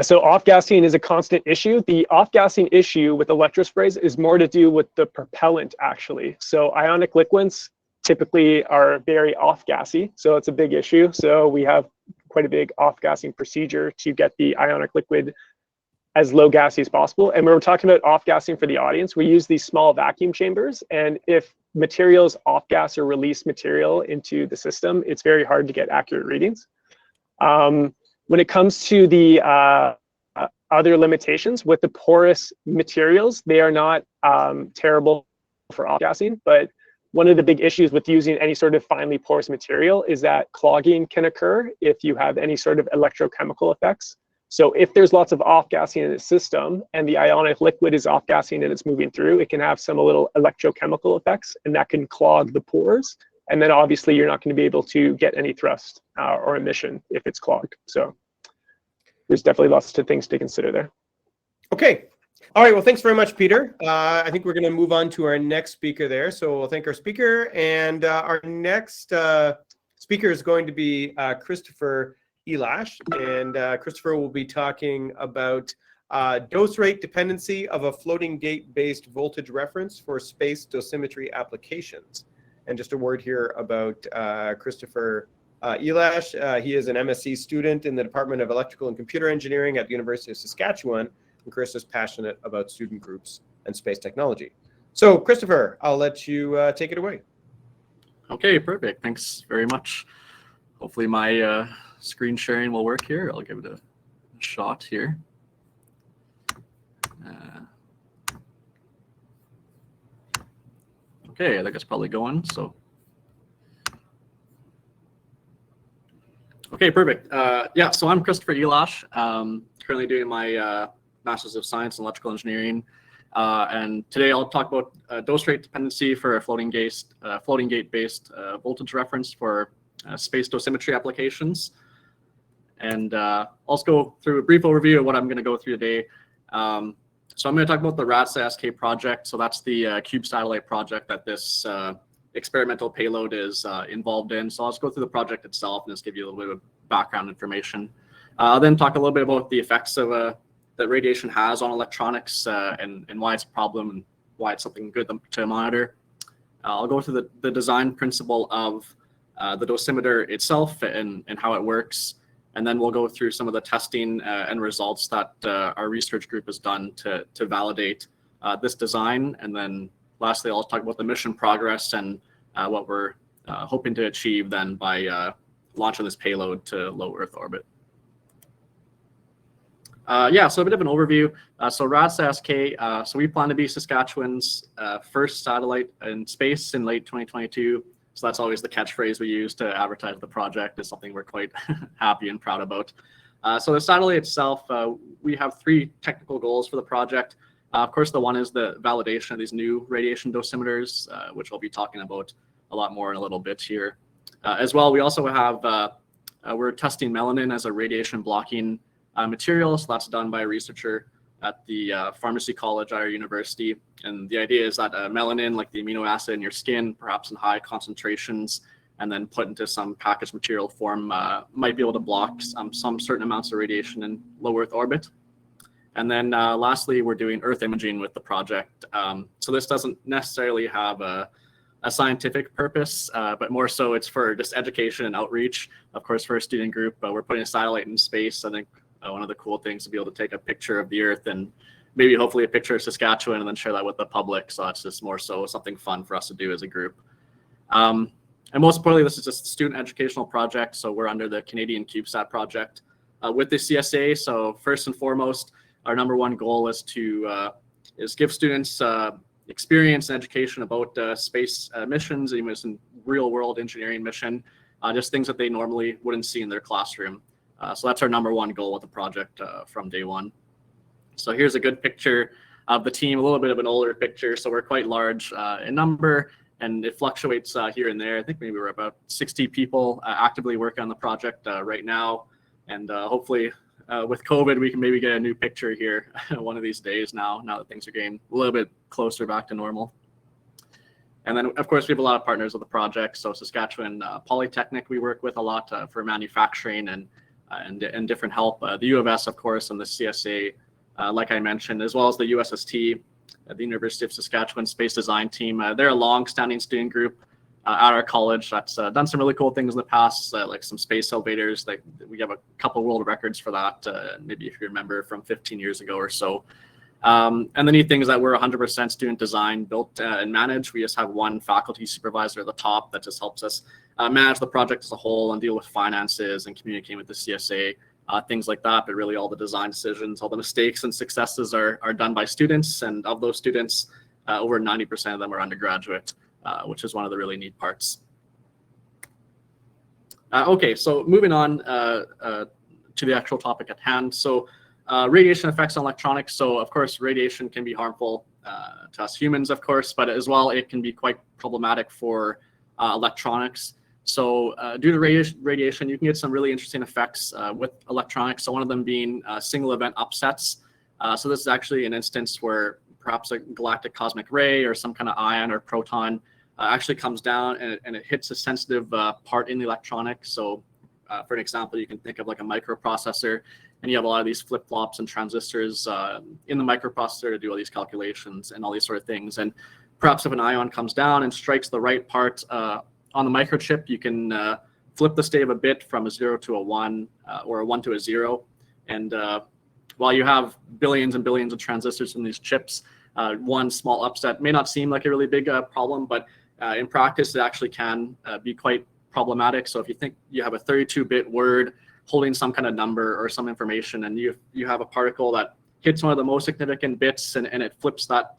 So off-gassing is a constant issue. The off-gassing issue with electrosprays is more to do with the propellant, actually. So ionic liquids typically are very off-gassy, so it's a big issue. So we have quite a big off-gassing procedure to get the ionic liquid as low gassy as possible. And when we're talking about off-gassing for the audience, we use these small vacuum chambers. And if materials off-gas or release material into the system, it's very hard to get accurate readings. When it comes to the other limitations with the porous materials, they are not terrible for off-gassing, but one of the big issues with using any sort of finely porous material is that clogging can occur if you have any sort of electrochemical effects. So if there's lots of off-gassing in the system and the ionic liquid is off-gassing and it's moving through, it can have some little electrochemical effects and that can clog the pores. And then obviously you're not going to be able to get any thrust or emission if it's clogged. So there's definitely lots of things to consider there. Okay. All right. Well, thanks very much, Peter. I think we're going to move on to our next speaker there. So we'll thank our speaker. And our next speaker is going to be Christopher Elash. And Christopher will be talking about dose rate dependency of a floating gate-based voltage reference for space dosimetry applications. And just a word here about Christopher Elash. He is an MSc student in the Department of Electrical and Computer Engineering at the University of Saskatchewan. And Chris is passionate about student groups and space technology. So Christopher, I'll let you take it away. Okay, perfect. Thanks very much. Hopefully my screen sharing will work here. I'll give it a shot here. Okay, I think it's probably going, so. Okay, perfect. Yeah, so I'm Christopher Elash, currently doing my Master's of Science in Electrical Engineering. And today I'll talk about dose rate dependency for a floating gate-based voltage reference for space dosimetry applications. And I'll also go through a brief overview of what I'm going to go through today. So I'm going to talk about the RADSA-SK project. So that's the Cube satellite project that this experimental payload is involved in. So I'll just go through the project itself and just give you a little bit of background information. I'll then talk a little bit about the effects of that radiation has on electronics and why it's a problem and why it's something good to monitor. I'll go through the design principle of the dosimeter itself and how it works. And then we'll go through some of the testing and results that our research group has done to validate this design. And then lastly, I'll talk about the mission progress and what we're hoping to achieve then by launching this payload to low Earth orbit. Yeah, so a bit of an overview. So RADSA-SK, so we plan to be Saskatchewan's first satellite in space in late 2022. So that's always the catchphrase we use to advertise the project. Is something we're quite happy and proud about. So the satellite itself, we have 3 technical goals for the project. Of course, the one is the validation of these new radiation dosimeters, which I'll be talking about a lot more in a little bit here. As well, we also have, we're testing melanin as a radiation blocking material. So that's done by a researcher at the Pharmacy College at our university. And the idea is that melanin, like the amino acid in your skin, perhaps in high concentrations, and then put into some packaged material form, might be able to block some certain amounts of radiation in low Earth orbit. And then lastly, we're doing Earth imaging with the project. So this doesn't necessarily have a scientific purpose, but more so it's for just education and outreach. Of course, for a student group, we're putting a satellite in space. I think one of the cool things to be able to take a picture of the Earth and maybe hopefully a picture of Saskatchewan and then share that with the public. So it's just more so something fun for us to do as a group. And most importantly, this is just a student educational project. So we're under the Canadian CubeSat project with the CSA. So first and foremost, our number one goal is to give students experience and education about space missions, even in real world engineering mission, just things that they normally wouldn't see in their classroom. So that's our number one goal with the project from day one. So here's a good picture of the team, a little bit of an older picture. So we're quite large in number, and it fluctuates here and there. I think maybe we're about 60 people actively working on the project right now. And hopefully with COVID, we can maybe get a new picture here one of these days now that things are getting a little bit closer back to normal. And then, of course, we have a lot of partners with the project. So Saskatchewan Polytechnic, we work with a lot for manufacturing and different help. The U of S, of course, and the CSA, like I mentioned, as well as the USST, the University of Saskatchewan Space Design Team. They're a long-standing student group at our college that's done some really cool things in the past, like some space elevators. Like we have a couple world records for that, maybe if you remember from 15 years ago or so. And the neat thing is that we're 100% student design, built and managed. We just have one faculty supervisor at the top that just helps us manage the project as a whole and deal with finances and communicating with the CSA, things like that. But really all the design decisions, all the mistakes and successes are done by students. And of those students, over 90% of them are undergraduate, which is one of the really neat parts. Okay, so moving on to the actual topic at hand. So radiation effects on electronics. So of course, radiation can be harmful to us humans, of course, but as well, it can be quite problematic for electronics. So due to radiation, you can get some really interesting effects with electronics. So one of them being single event upsets. So this is actually an instance where perhaps a galactic cosmic ray or some kind of ion or proton actually comes down and it hits a sensitive part in the electronic. So for an example, you can think of like a microprocessor, and you have a lot of these flip-flops and transistors in the microprocessor to do all these calculations and all these sort of things. And perhaps if an ion comes down and strikes the right part on the microchip, you can flip the state of a bit from a 0 to a 1 or a 1 to a 0. And while you have billions and billions of transistors in these chips, one small upset may not seem like a really big problem, but in practice, it actually can be quite problematic. So if you think you have a 32-bit word holding some kind of number or some information, and you have a particle that hits one of the most significant bits and it flips that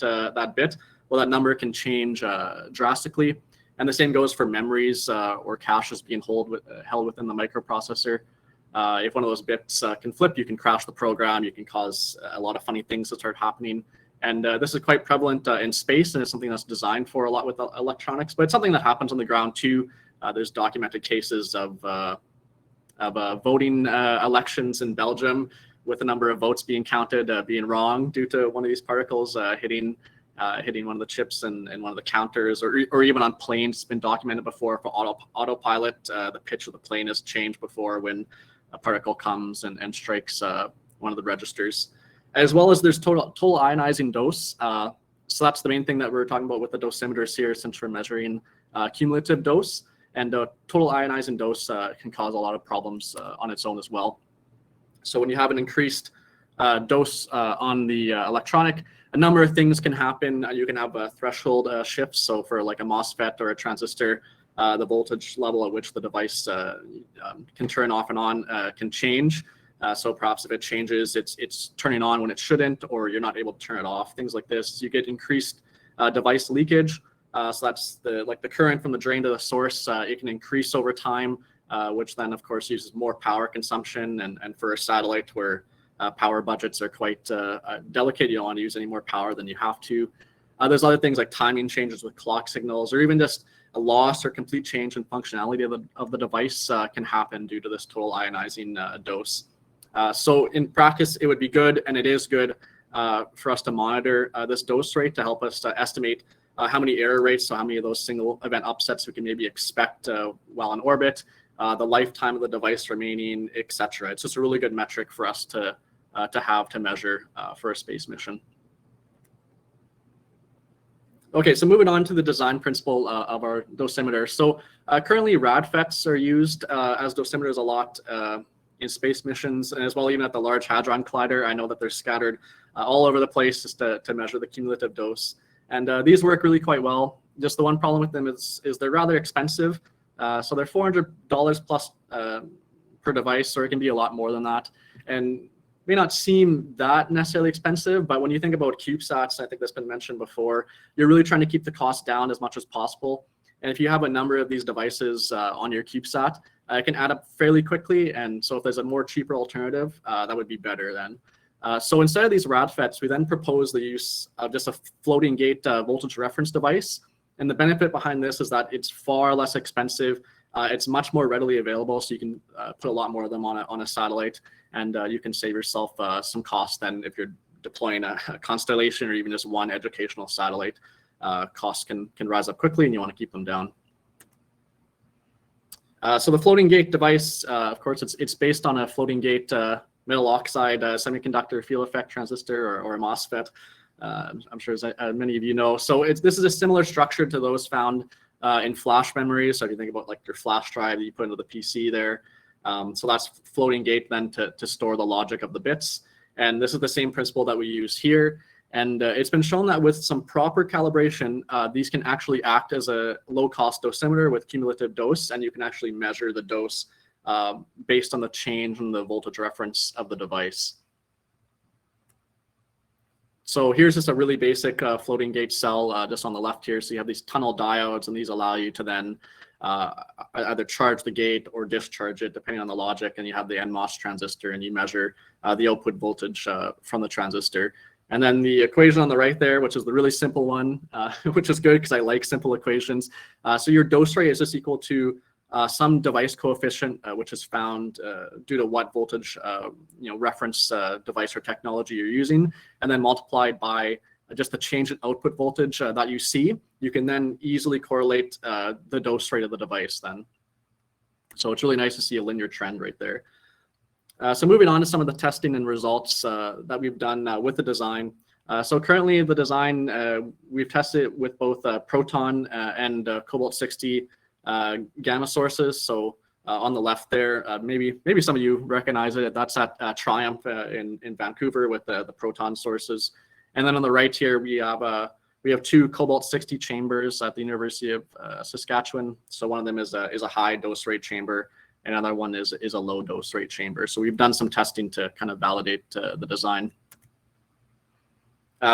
bit, well, that number can change drastically. And the same goes for memories or caches being held within the microprocessor. If one of those bits can flip, you can crash the program. You can cause a lot of funny things to start happening. And this is quite prevalent in space, and it's something that's designed for a lot with electronics. But it's something that happens on the ground too. There's documented cases of voting elections in Belgium with a number of votes being counted being wrong due to one of these particles hitting one of the chips and one of the counters, or even on planes. It's been documented before for autopilot. The pitch of the plane has changed before when a particle comes and strikes one of the registers. As well as there's total ionizing dose. So that's the main thing that we're talking about with the dosimeters here, since we're measuring cumulative dose. And total ionizing dose can cause a lot of problems on its own as well. So when you have an increased dose on the electronic, a number of things can happen. You can have threshold shifts. So for like a MOSFET or a transistor, the voltage level at which the device can turn off and on can change. So perhaps if it changes, it's turning on when it shouldn't, or you're not able to turn it off. Things like this. You get increased device leakage. So that's the current from the drain to the source. It can increase over time, which then of course uses more power consumption. And for a satellite where power budgets are quite delicate. You don't want to use any more power than you have to. There's other things like timing changes with clock signals, or even just a loss or complete change in functionality of the device can happen due to this total ionizing dose. So in practice, it would be good, and it is good for us to monitor this dose rate to help us to estimate how many error rates, so how many of those single event upsets we can maybe expect while in orbit, the lifetime of the device remaining, etc. It's just a really good metric for us to have to measure for a space mission. Okay, so moving on to the design principle of our dosimeter. So currently RadFETs are used as dosimeters a lot in space missions, and as well even at the Large Hadron Collider. I know that they're scattered all over the place just to measure the cumulative dose. And these work really quite well. Just the one problem with them is they're rather expensive. So they're $400 plus per device, or it can be a lot more than that. And may not seem that necessarily expensive, but when you think about CubeSats, I think that's been mentioned before, you're really trying to keep the cost down as much as possible. And if you have a number of these devices on your CubeSat, it can add up fairly quickly. And so if there's a more cheaper alternative, that would be better then. So instead of these RadFETs, we then propose the use of just a floating gate voltage reference device. And the benefit behind this is that it's far less expensive. It's much more readily available, so you can put a lot more of them on a satellite, and you can save yourself some cost than if you're deploying a constellation or even just one educational satellite. Costs can rise up quickly, and you want to keep them down. So the floating gate device, of course, it's based on a floating gate metal oxide semiconductor field effect transistor, or a MOSFET. I'm sure as many of you know. So this is a similar structure to those found in flash memory. So if you think about like your flash drive that you put into the PC there, so that's floating gate then to store the logic of the bits. And this is the same principle that we use here. And it's been shown that with some proper calibration, these can actually act as a low-cost dosimeter with cumulative dose, and you can actually measure the dose based on the change in the voltage reference of the device. So here's just a really basic floating gate cell just on the left here. So you have these tunnel diodes, and these allow you to then either charge the gate or discharge it depending on the logic. And you have the NMOS transistor, and you measure the output voltage from the transistor. And then the equation on the right there, which is the really simple one, which is good because I like simple equations. So your dose rate is just equal to some device coefficient, which is found due to what voltage reference device or technology you're using, and then multiplied by just the change in output voltage that you see. You can then easily correlate the dose rate of the device then. So it's really nice to see a linear trend right there. So moving on to some of the testing and results that we've done with the design. So currently the design, we've tested it with both proton and cobalt-60 gamma sources. So on the left there, maybe some of you recognize it. That's at Triumph in Vancouver with the proton sources. And then on the right here, we have two cobalt-60 chambers at the University of Saskatchewan. So one of them is a high dose rate chamber. Another one is a low dose rate chamber. So we've done some testing to kind of validate the design.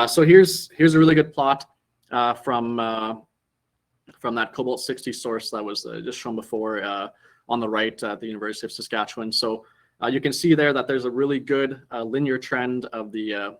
So here's a really good plot from that cobalt-60 source that was just shown before on the right at the University of Saskatchewan. So you can see there that there's a really good linear trend of the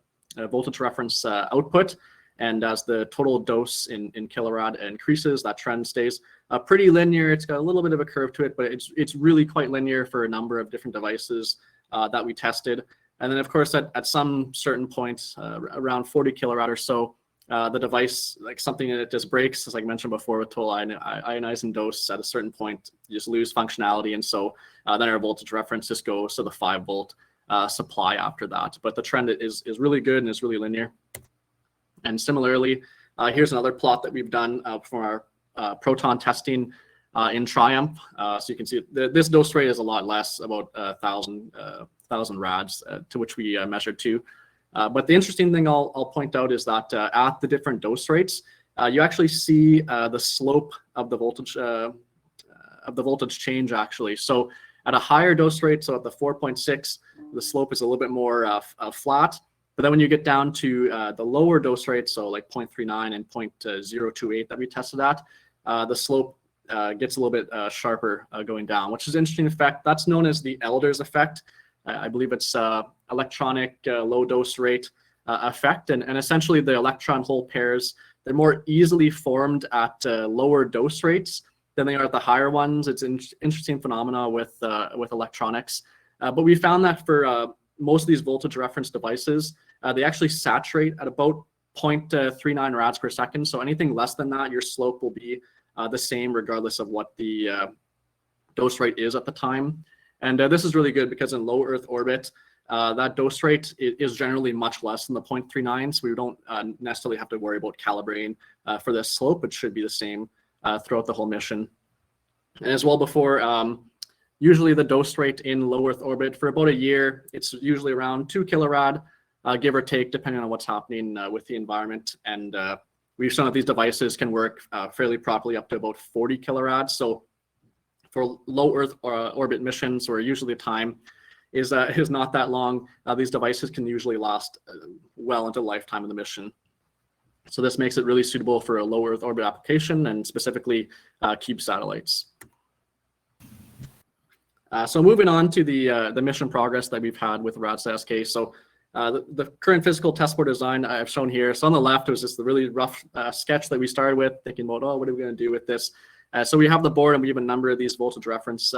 voltage reference output. And as the total dose in kilorad increases, that trend stays pretty linear. It's got a little bit of a curve to it, but it's really quite linear for a number of different devices that we tested. And then, of course, at some certain points, around 40 kilorad or so, the device, like something in it just breaks, as I mentioned before, with total ionizing dose. At a certain point, you just lose functionality. And so then our voltage reference just goes to the 5-volt supply after that. But the trend is really good and is really linear. And similarly, here's another plot that we've done for our proton testing in Triumph. So you can see this dose rate is a lot less, about 1,000 rads, to which we measured to. But the interesting thing I'll point out is that at the different dose rates, you actually see the slope of the voltage change actually. So at a higher dose rate, so at the 4.6, the slope is a little bit more flat. But then when you get down to the lower dose rates, so like 0.39 and 0.028 that we tested at, the slope gets a little bit sharper going down, which is an interesting effect. That's known as the Elders effect. I believe it's electronic low dose rate effect. And essentially the electron hole pairs, they're more easily formed at lower dose rates than they are at the higher ones. It's an interesting phenomena with electronics. But we found that for most of these voltage reference devices, they actually saturate at about 0.39 rads per second. So anything less than that, your slope will be the same regardless of what the dose rate is at the time. And this is really good because in low Earth orbit, that dose rate is generally much less than the 0.39. So we don't necessarily have to worry about calibrating for this slope. It should be the same throughout the whole mission. And as well before, usually the dose rate in low Earth orbit for about a year, it's usually around 2 kilorad, give or take, depending on what's happening with the environment. And we've shown that these devices can work fairly properly up to about 40 kilorad. So for low Earth orbit missions, where usually the time is not that long, these devices can usually last well into the lifetime of the mission. So this makes it really suitable for a low Earth orbit application, and specifically cube satellites. So moving on to the mission progress that we've had with RADSAT-SK. So the current physical test board design I've shown here. So on the left was just the really rough sketch that we started with, thinking about, oh, what are we going to do with this? So we have the board, and we have a number of these voltage reference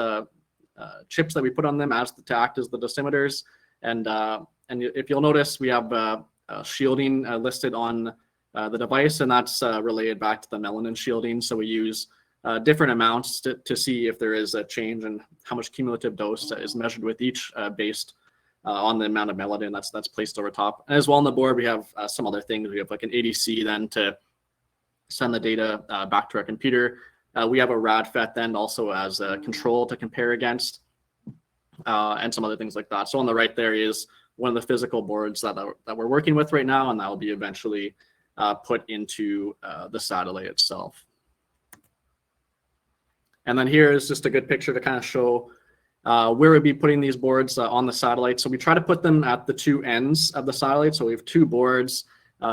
chips that we put on them to act as the dosimeters. And if you'll notice, we have shielding listed on the device, and that's related back to the melanin shielding. So we use different amounts to see if there is a change in how much cumulative dose is measured with each based on the amount of melanin that's placed over top. And as well on the board, we have some other things. We have like an ADC then to send the data back to our computer. We have a RADFET then also as a control to compare against, and some other things like that. So on the right there is one of the physical boards that we're working with right now, and that will be eventually put into the satellite itself. And then here is just a good picture to kind of show where we'd be putting these boards on the satellite. So we try to put them at the two ends of the satellite. So we have two boards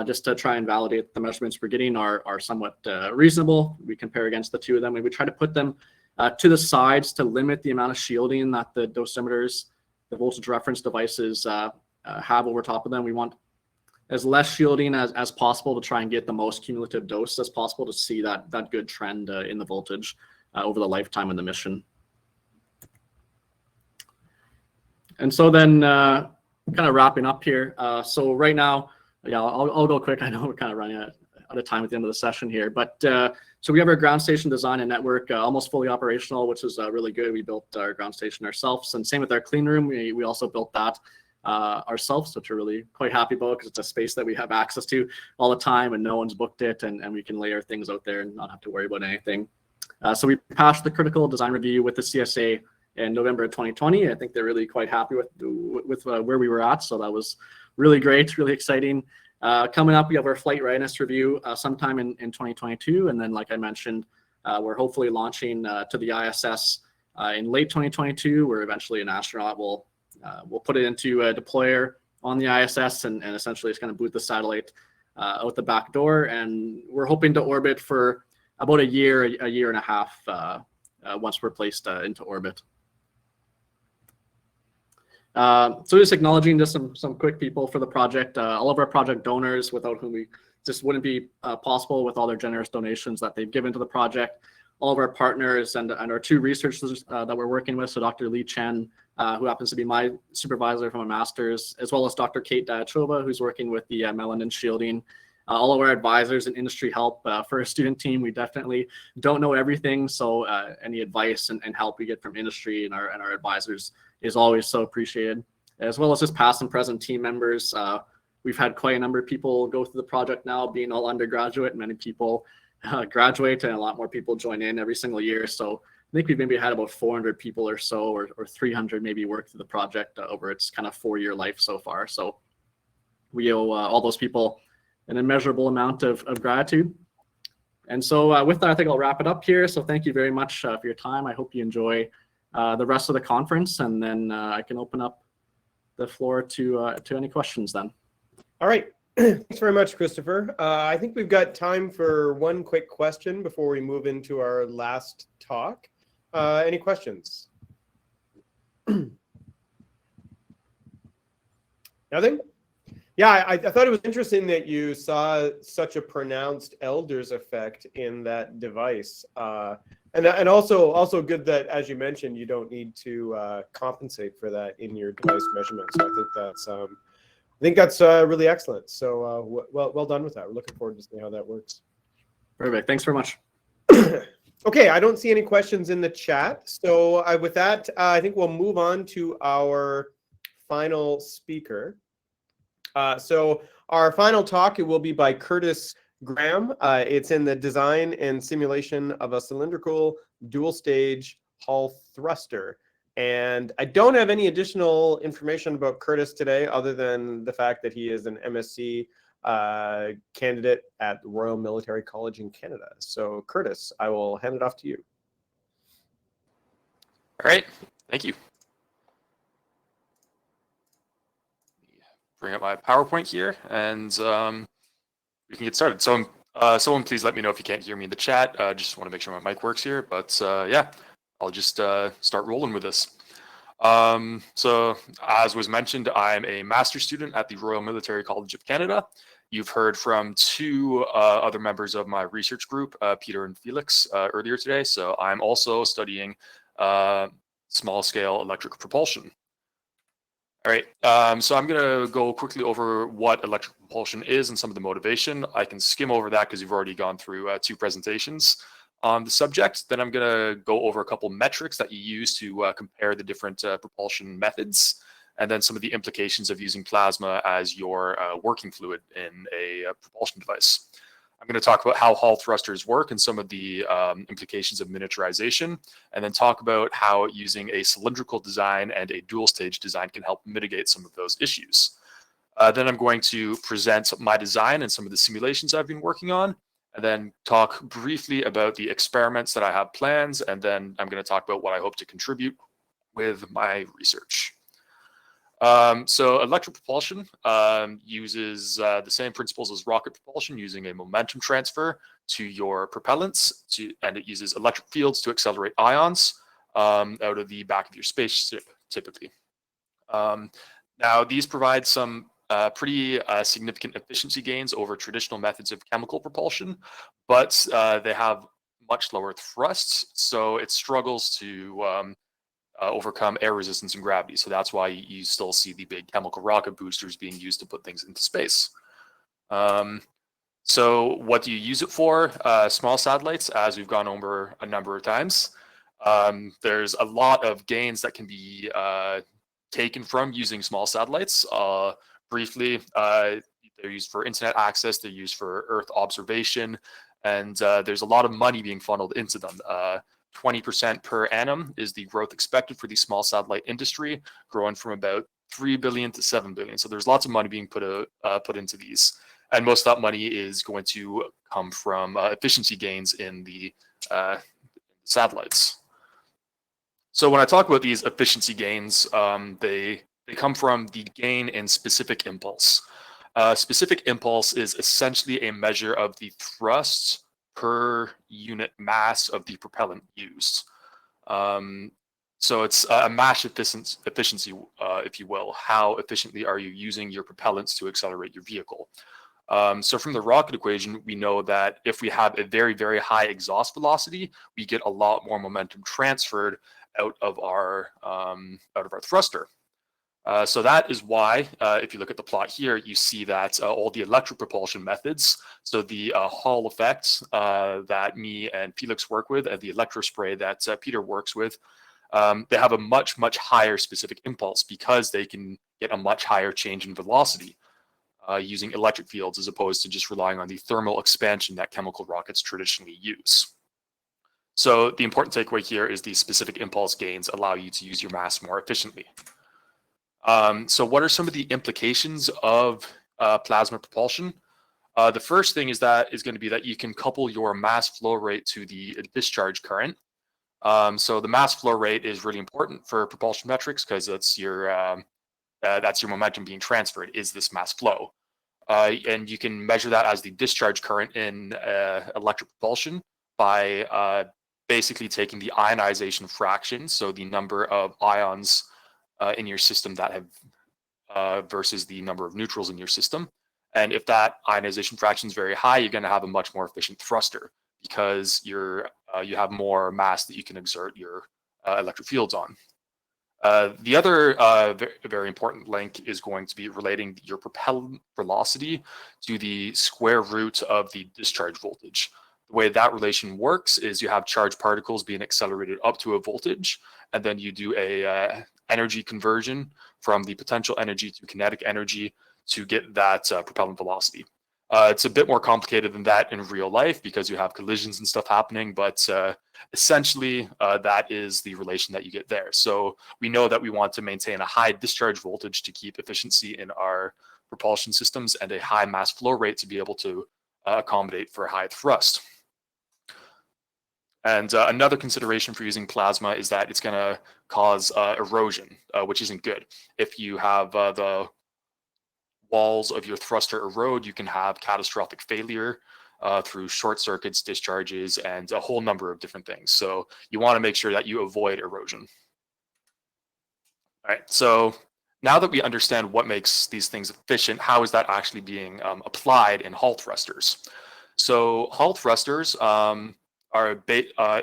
just to try and validate the measurements we're getting are somewhat reasonable. We compare against the two of them, and we try to put them to the sides to limit the amount of shielding that the dosimeters, the voltage reference devices have over top of them. We want as less shielding as possible to try and get the most cumulative dose as possible to see that good trend in the voltage over the lifetime of the mission. And so then kind of wrapping up here. So right now, yeah, I'll go quick. I know we're kind of running out of time at the end of the session here, but so we have our ground station design and network almost fully operational, which is really good. We built our ground station ourselves, and same with our clean room. We also built that ourselves, which we're really quite happy about because it's a space that we have access to all the time, and no one's booked it, and we can lay our things out there and not have to worry about anything. So we passed the critical design review with the CSA in November of 2020. I think they're really quite happy with where we were at. So that was really great, really exciting. Coming up, we have our flight readiness review sometime in 2022. And then, like I mentioned, we're hopefully launching to the ISS in late 2022, where eventually an astronaut will put it into a deployer on the ISS, and essentially it's going to boot the satellite out the back door. And we're hoping to orbit for about a year and a half once we're placed into orbit. So just acknowledging just some quick people for the project, all of our project donors, without whom we just wouldn't be possible with all their generous donations that they've given to the project, all of our partners and our two researchers that we're working with. So Dr. Lee Chen, who happens to be my supervisor from a master's, as well as Dr. Kate Diachova, who's working with the melanin shielding. All of our advisors and industry help for a student team. We definitely don't know everything, so any advice and help we get from industry and our advisors is always so appreciated, as well as just past and present team members. We've had quite a number of people go through the project now, being all undergraduate. Many people graduate, and a lot more people join in every single year. So I think we've maybe had about 400 people or so, or 300 maybe work through the project over its kind of 4-year life so far. So we owe all those people an immeasurable amount of gratitude. And so with that, I think I'll wrap it up here. So thank you very much for your time. I hope you enjoy the rest of the conference, and then I can open up the floor to any questions then. All right. Thanks very much, Christopher. I think we've got time for one quick question before we move into our last talk. Any questions? Nothing? Yeah, I thought it was interesting that you saw such a pronounced elders effect in that device. And also good that, as you mentioned, you don't need to compensate for that in your device measurement. So I think that's really excellent. So well done with that. We're looking forward to seeing how that works. Perfect. Thanks very much. Okay, I don't see any questions in the chat. So with that, I think we'll move on to our final speaker. So our final talk, it will be by Curtis Graham. It's in the design and simulation of a cylindrical dual-stage Hall thruster. And I don't have any additional information about Curtis today other than the fact that he is an MSc candidate at the Royal Military College in Canada. So Curtis, I will hand it off to you. All right, thank you. Bring up my PowerPoint here, and we can get started. So someone please let me know if you can't hear me in the chat. Just want to make sure my mic works here, but yeah, I'll just start rolling with this. So as was mentioned, I'm a master's student at the Royal Military College of Canada. You've heard from two other members of my research group, Peter and Felix, earlier today. So I'm also studying small-scale electric propulsion. All right, so I'm going to go quickly over what electric propulsion is and some of the motivation. I can skim over that because you've already gone through two presentations on the subject. Then I'm going to go over a couple metrics that you use to compare the different propulsion methods, and then some of the implications of using plasma as your working fluid in a propulsion device. I'm going to talk about how Hall thrusters work and some of the implications of miniaturization, and then talk about how using a cylindrical design and a dual stage design can help mitigate some of those issues. Then I'm going to present my design and some of the simulations I've been working on, and then talk briefly about the experiments that I have plans, and then I'm going to talk about what I hope to contribute with my research. So electric propulsion uses the same principles as rocket propulsion, using a momentum transfer to your propellants, and it uses electric fields to accelerate ions out of the back of your spaceship, typically. Now, these provide some pretty significant efficiency gains over traditional methods of chemical propulsion, but they have much lower thrusts, so it struggles to overcome air resistance and gravity. So that's why you still see the big chemical rocket boosters being used to put things into space. So what do you use it for? Small satellites, as we've gone over a number of times. There's a lot of gains that can be taken from using small satellites. Briefly, they're used for internet access, they're used for Earth observation, and there's a lot of money being funneled into them. 20% per annum is the growth expected for the small satellite industry, growing from about 3 billion to 7 billion. So there's lots of money being put into these. And most of that money is going to come from efficiency gains in the satellites. So when I talk about these efficiency gains, they come from the gain in specific impulse. Specific impulse is essentially a measure of the thrust per unit mass of the propellant used. So it's a mass efficiency, if you will. How efficiently are you using your propellants to accelerate your vehicle? So from the rocket equation, we know that if we have a very, very high exhaust velocity, we get a lot more momentum transferred out of our thruster. So that is why, if you look at the plot here, you see that all the electric propulsion methods, so the Hall effect that me and Felix work with, and the Electrospray that Peter works with, they have a much, much higher specific impulse because they can get a much higher change in velocity using electric fields as opposed to just relying on the thermal expansion that chemical rockets traditionally use. So the important takeaway here is the specific impulse gains allow you to use your mass more efficiently. So what are some of the implications of plasma propulsion? The first thing is going to be that you can couple your mass flow rate to the discharge current. So the mass flow rate is really important for propulsion metrics because that's your momentum being transferred, is this mass flow. And you can measure that as the discharge current in electric propulsion by basically taking the ionization fraction, so the number of ions in your system that have versus the number of neutrals in your system. And if that ionization fraction is very high, you're going to have a much more efficient thruster because you have more mass that you can exert your electric fields on. The other very important link is going to be relating your propellant velocity to the square root of the discharge voltage. The way that relation works is you have charged particles being accelerated up to a voltage, and then you do a energy conversion from the potential energy to kinetic energy to get that propellant velocity. It's a bit more complicated than that in real life because you have collisions and stuff happening, but essentially that is the relation that you get there. So we know that we want to maintain a high discharge voltage to keep efficiency in our propulsion systems and a high mass flow rate to be able to accommodate for high thrust. And another consideration for using plasma is that it's going to cause erosion, which isn't good. If you have the walls of your thruster erode, you can have catastrophic failure through short circuits, discharges, and a whole number of different things. So you want to make sure that you avoid erosion. All right, so now that we understand what makes these things efficient, how is that actually being applied in Hall thrusters? So Hall thrusters are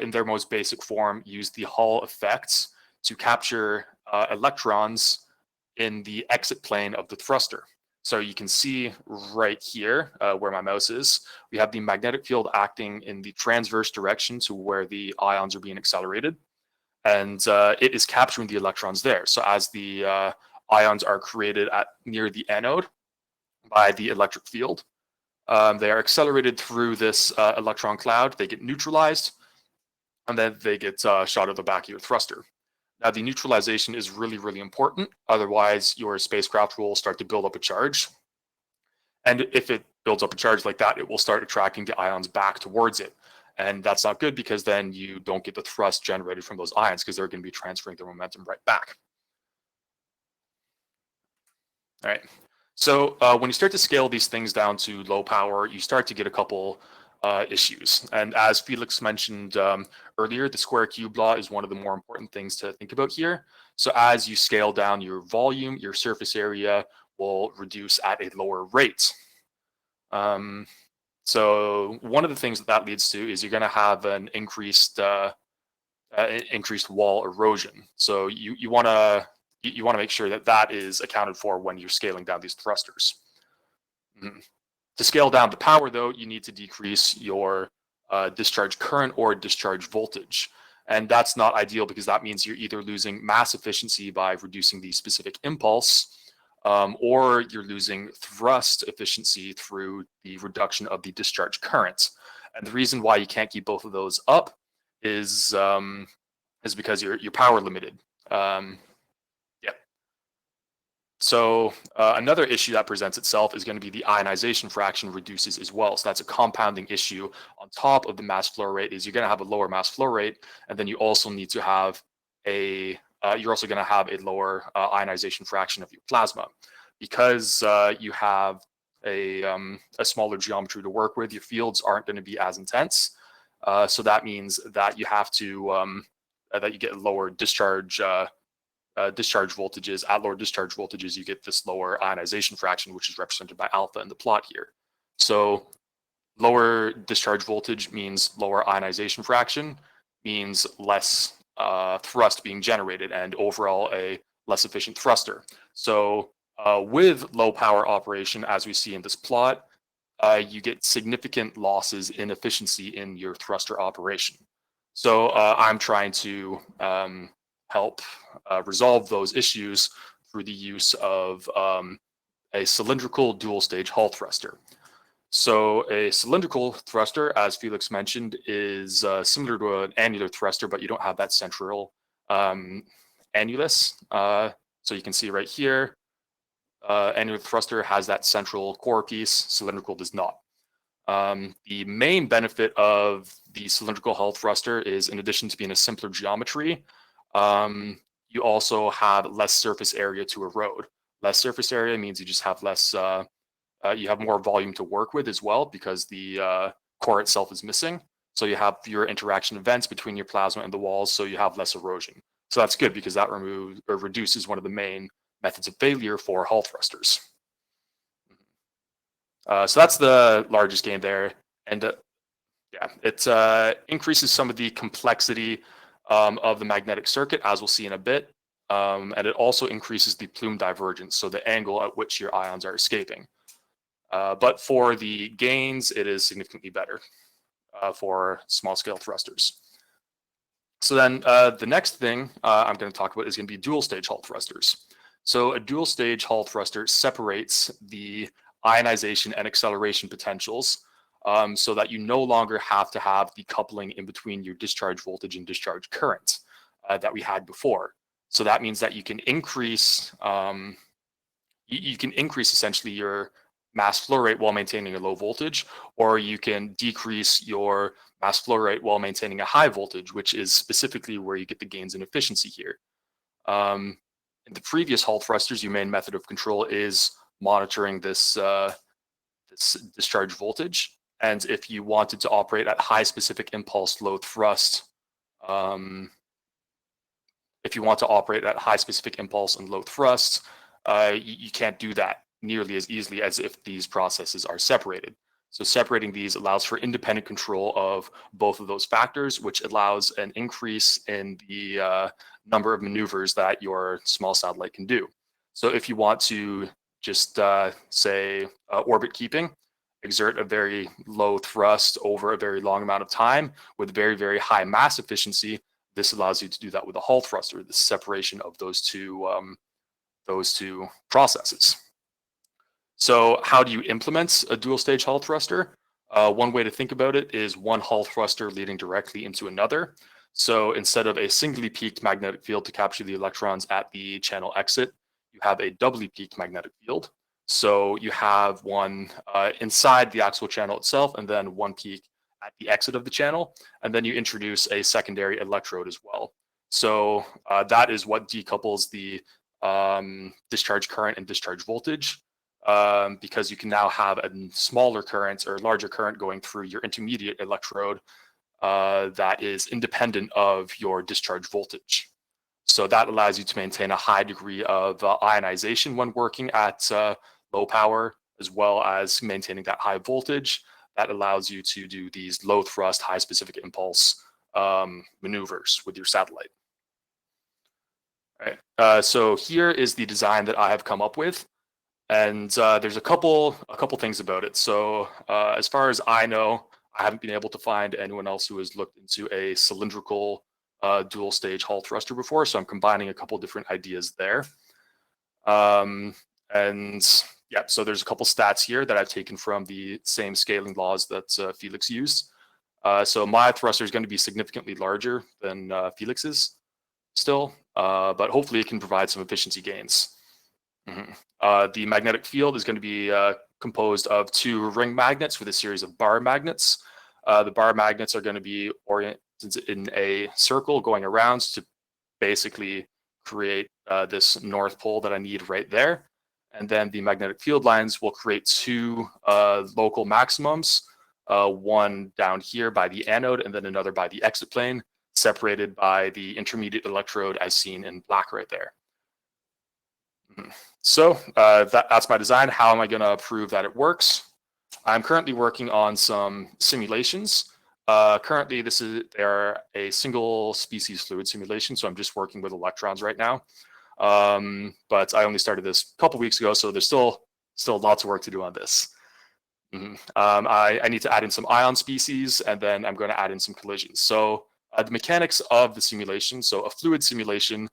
in their most basic form use the Hall effects to capture electrons in the exit plane of the thruster. So you can see right here where my mouse is, we have the magnetic field acting in the transverse direction to where the ions are being accelerated. And it is capturing the electrons there. So as the ions are created near the anode by the electric field, they are accelerated through this electron cloud, they get neutralized, and then they get shot at the back of your thruster. Now, the neutralization is really, really important. Otherwise, your spacecraft will start to build up a charge. And if it builds up a charge like that, it will start attracting the ions back towards it. And that's not good because then you don't get the thrust generated from those ions because they're going to be transferring their momentum right back. All right. So when you start to scale these things down to low power, you start to get a couple issues. And as Felix mentioned earlier, the square cube law is one of the more important things to think about here. So as you scale down your volume, your surface area will reduce at a lower rate. So one of the things that leads to is you're going to have an increased wall erosion. So you want to make sure that that is accounted for when you're scaling down these thrusters. To scale down the power, though, you need to decrease your discharge current or discharge voltage. And that's not ideal because that means you're either losing mass efficiency by reducing the specific impulse, or you're losing thrust efficiency through the reduction of the discharge current. And the reason why you can't keep both of those up is because you're power limited. So another issue that presents itself is going to be the ionization fraction reduces as well. So that's a compounding issue on top of the mass flow rate is you're going to have a lower mass flow rate, and then you also need to have you're also going to have a lower ionization fraction of your plasma. Because you have a smaller geometry to work with, your fields aren't going to be as intense. So that means that you have to, that you get lower discharge voltages. At lower discharge voltages, you get this lower ionization fraction, which is represented by alpha in the plot here. So lower discharge voltage means lower ionization fraction, means less thrust being generated, and overall a less efficient thruster. So with low power operation, as we see in this plot, you get significant losses in efficiency in your thruster operation. So I'm trying to help resolve those issues through the use of a cylindrical dual stage Hall thruster. So a cylindrical thruster, as Felix mentioned, is similar to an annular thruster, but you don't have that central annulus. So you can see right here, annular thruster has that central core piece, cylindrical does not. The main benefit of the cylindrical Hall thruster is, in addition to being a simpler geometry, you also have less surface area to erode. Less surface area means you just have less, you have more volume to work with as well because the core itself is missing. So you have fewer interaction events between your plasma and the walls, so you have less erosion. So that's good because that reduces one of the main methods of failure for Hall thrusters. So that's the largest gain there. And yeah, it increases some of the complexity of the magnetic circuit, as we'll see in a bit. And it also increases the plume divergence, so the angle at which your ions are escaping. But for the gains, it is significantly better for small-scale thrusters. So then the next thing I'm going to talk about is going to be dual-stage Hall thrusters. So a dual-stage Hall thruster separates the ionization and acceleration potentials so that you no longer have to have the coupling in between your discharge voltage and discharge current that we had before. So that means that you can increase essentially your mass flow rate while maintaining a low voltage, or you can decrease your mass flow rate while maintaining a high voltage, which is specifically where you get the gains in efficiency here. In the previous Hall thrusters, your main method of control is monitoring this, this discharge voltage. And if you wanted to operate at high specific impulse low thrust, if you want to operate at high specific impulse and low thrust, you can't do that nearly as easily as if these processes are separated. So separating these allows for independent control of both of those factors, which allows an increase in the number of maneuvers that your small satellite can do. So if you want to just say orbit keeping, exert a very low thrust over a very long amount of time with very, very high mass efficiency, this allows you to do that with a Hall thruster, the separation of those two processes. So how do you implement a dual stage Hall thruster? One way to think about it is one Hall thruster leading directly into another. So instead of a singly peaked magnetic field to capture the electrons at the channel exit, you have a doubly peaked magnetic field. So you have one inside the axial channel itself, and then one peak at the exit of the channel, and then you introduce a secondary electrode as well. So that is what decouples the discharge current and discharge voltage, because you can now have a smaller current or larger current going through your intermediate electrode that is independent of your discharge voltage. So that allows you to maintain a high degree of ionization when working at low power, as well as maintaining that high voltage. That allows you to do these low thrust, high specific impulse maneuvers with your satellite. All right. So here is the design that I have come up with, and there's a couple things about it. So as far as I know, I haven't been able to find anyone else who has looked into a cylindrical dual stage Hall thruster before, so I'm combining a couple different ideas there. And yeah, so there's a couple stats here that I've taken from the same scaling laws that Felix used. So my thruster is going to be significantly larger than Felix's still, but hopefully it can provide some efficiency gains. The magnetic field is going to be composed of 2 ring magnets with a series of bar magnets. The bar magnets are going to be oriented in a circle going around to basically create this north pole that I need right there. And then the magnetic field lines will create 2 local maximums, one down here by the anode and then another by the exit plane, separated by the intermediate electrode as seen in black right there. So that's my design. How am I going to prove that it works? I'm currently working on some simulations. Currently, they are a single species fluid simulation, so I'm just working with electrons right now. But I only started this a couple weeks ago, so there's still lots of work to do on this. I need to add in some ion species, and then I'm going to add in some collisions. So the mechanics of the simulation, so a fluid simulation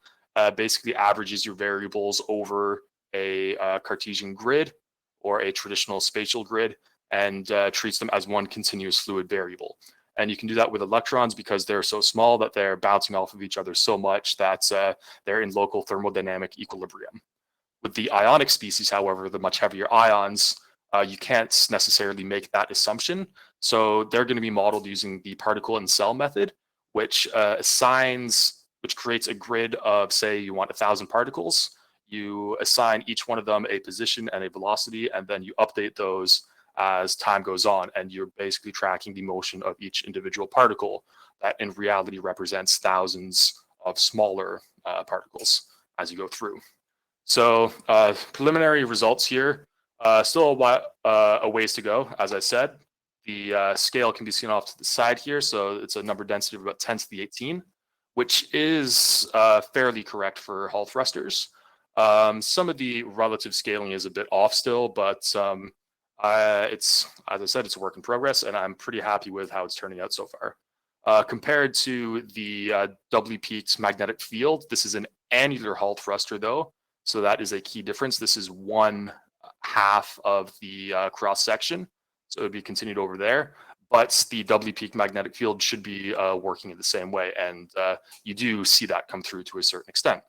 basically averages your variables over a Cartesian grid or a traditional spatial grid and treats them as one continuous fluid variable. And you can do that with electrons because they're so small that they're bouncing off of each other so much that they're in local thermodynamic equilibrium. With the ionic species, however, the much heavier ions, you can't necessarily make that assumption. So they're going to be modeled using the particle and cell method, which creates a grid of, say, you want 1,000 particles. You assign each one of them a position and a velocity, and then you update those as time goes on, and you're basically tracking the motion of each individual particle that in reality represents thousands of smaller particles as you go through. So preliminary results here, still a ways to go. As I said, the scale can be seen off to the side here. So it's a number density of about 10 to the 18, which is fairly correct for Hall thrusters. Some of the relative scaling is a bit off still, but it's, as I said, it's a work in progress, and I'm pretty happy with how it's turning out so far. Compared to the doubly peaked magnetic field, this is an annular Hall thruster though, so that is a key difference. This is 1/2 of the cross section, so it would be continued over there. But the doubly peaked magnetic field should be working in the same way, and you do see that come through to a certain extent.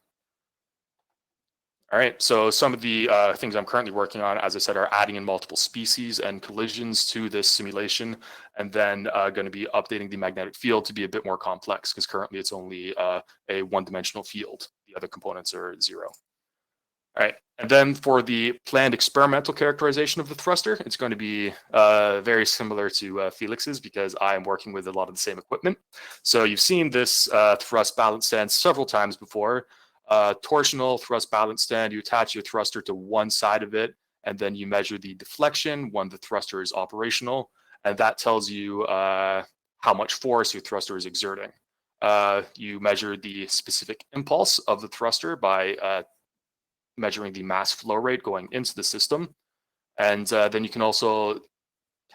All right, so some of the things I'm currently working on, as I said, are adding in multiple species and collisions to this simulation, and then going to be updating the magnetic field to be a bit more complex, because currently it's only a one-dimensional field. The other components are 0. All right, and then for the planned experimental characterization of the thruster, it's going to be very similar to Felix's, because I am working with a lot of the same equipment. So you've seen this thrust balance stand several times before. Torsional thrust balance stand, you attach your thruster to one side of it, and then you measure the deflection when the thruster is operational, and that tells you how much force your thruster is exerting. You measure the specific impulse of the thruster by measuring the mass flow rate going into the system, and then you can also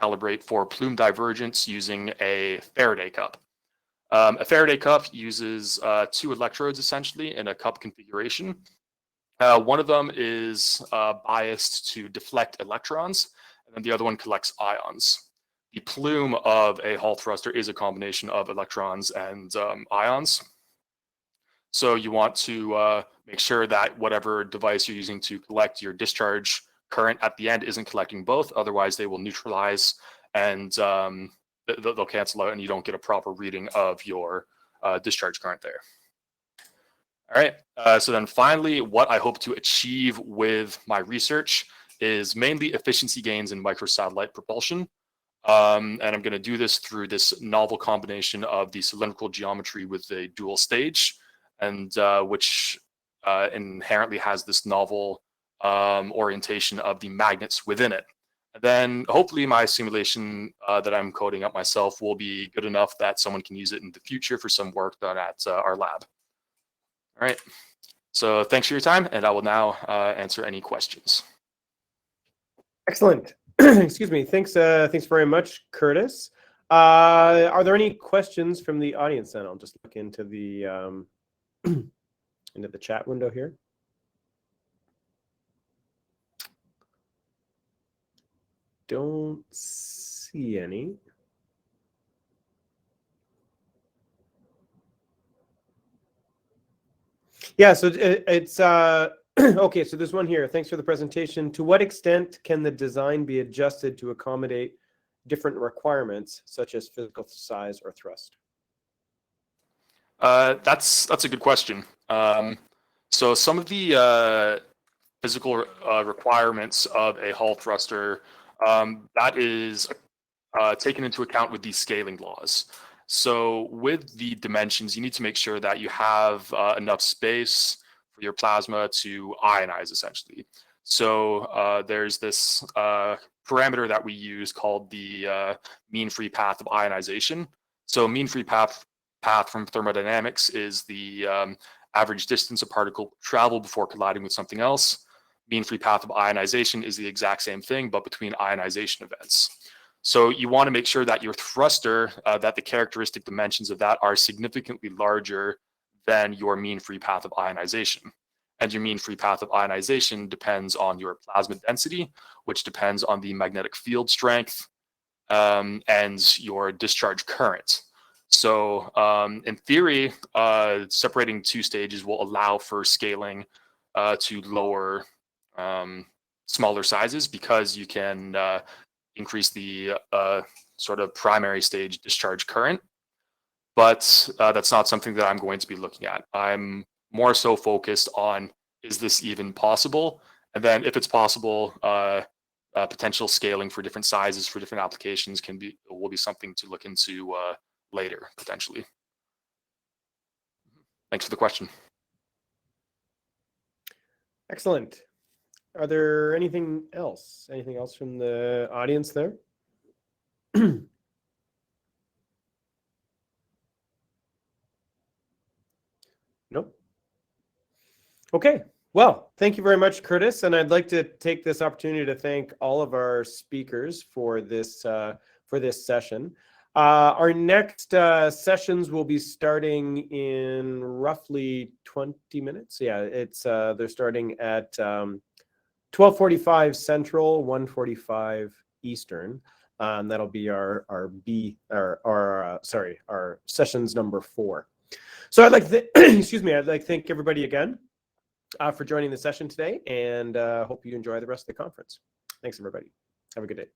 calibrate for plume divergence using a Faraday cup. A Faraday cup uses 2 electrodes essentially in a cup configuration. One of them is biased to deflect electrons, and then the other one collects ions. The plume of a Hall thruster is a combination of electrons and ions. So you want to make sure that whatever device you're using to collect your discharge current at the end isn't collecting both, otherwise they will neutralize and they'll cancel out and you don't get a proper reading of your discharge current there. All right, so then finally, what I hope to achieve with my research is mainly efficiency gains in microsatellite propulsion. And I'm going to do this through this novel combination of the cylindrical geometry with the dual stage, and which inherently has this novel orientation of the magnets within it. And then hopefully my simulation that I'm coding up myself will be good enough that someone can use it in the future for some work done at our lab. All right, so thanks for your time, and I will now answer any questions. Excellent. Excuse me. Thanks very much, Curtis. Are there any questions from the audience then? I'll just look into the into the chat window here. Don't see any. Yeah, so it's okay, so there's one here. Thanks for the presentation. To what extent can the design be adjusted to accommodate different requirements, such as physical size or thrust? That's a good question. So some of the physical requirements of a Hall thruster, that is taken into account with these scaling laws. So with the dimensions, you need to make sure that you have enough space for your plasma to ionize, essentially. So there's this parameter that we use called the mean free path of ionization. So mean free path from thermodynamics is the average distance a particle travel before colliding with something else. Mean free path of ionization is the exact same thing, but between ionization events. So you want to make sure that your thruster, that the characteristic dimensions of that are significantly larger than your mean free path of ionization. And your mean free path of ionization depends on your plasma density, which depends on the magnetic field strength and your discharge current. So in theory, separating 2 stages will allow for scaling to lower, smaller sizes, because you can increase the sort of primary stage discharge current. But that's not something that I'm going to be looking at. I'm more so focused on, is this even possible? And then if it's possible, potential scaling for different sizes for different applications will be something to look into later, potentially. Thanks for the question. Excellent. Are there anything else? Anything else from the audience there? Nope. Okay. Well, thank you very much, Curtis. And I'd like to take this opportunity to thank all of our speakers for this session. Our next sessions will be starting in roughly 20 minutes. Yeah, it's they're starting at 12:45 Central, 1:45 Eastern. That'll be our sessions number 4. So I'd like to excuse me. I'd like to thank everybody again for joining the session today, and hope you enjoy the rest of the conference. Thanks, everybody. Have a good day.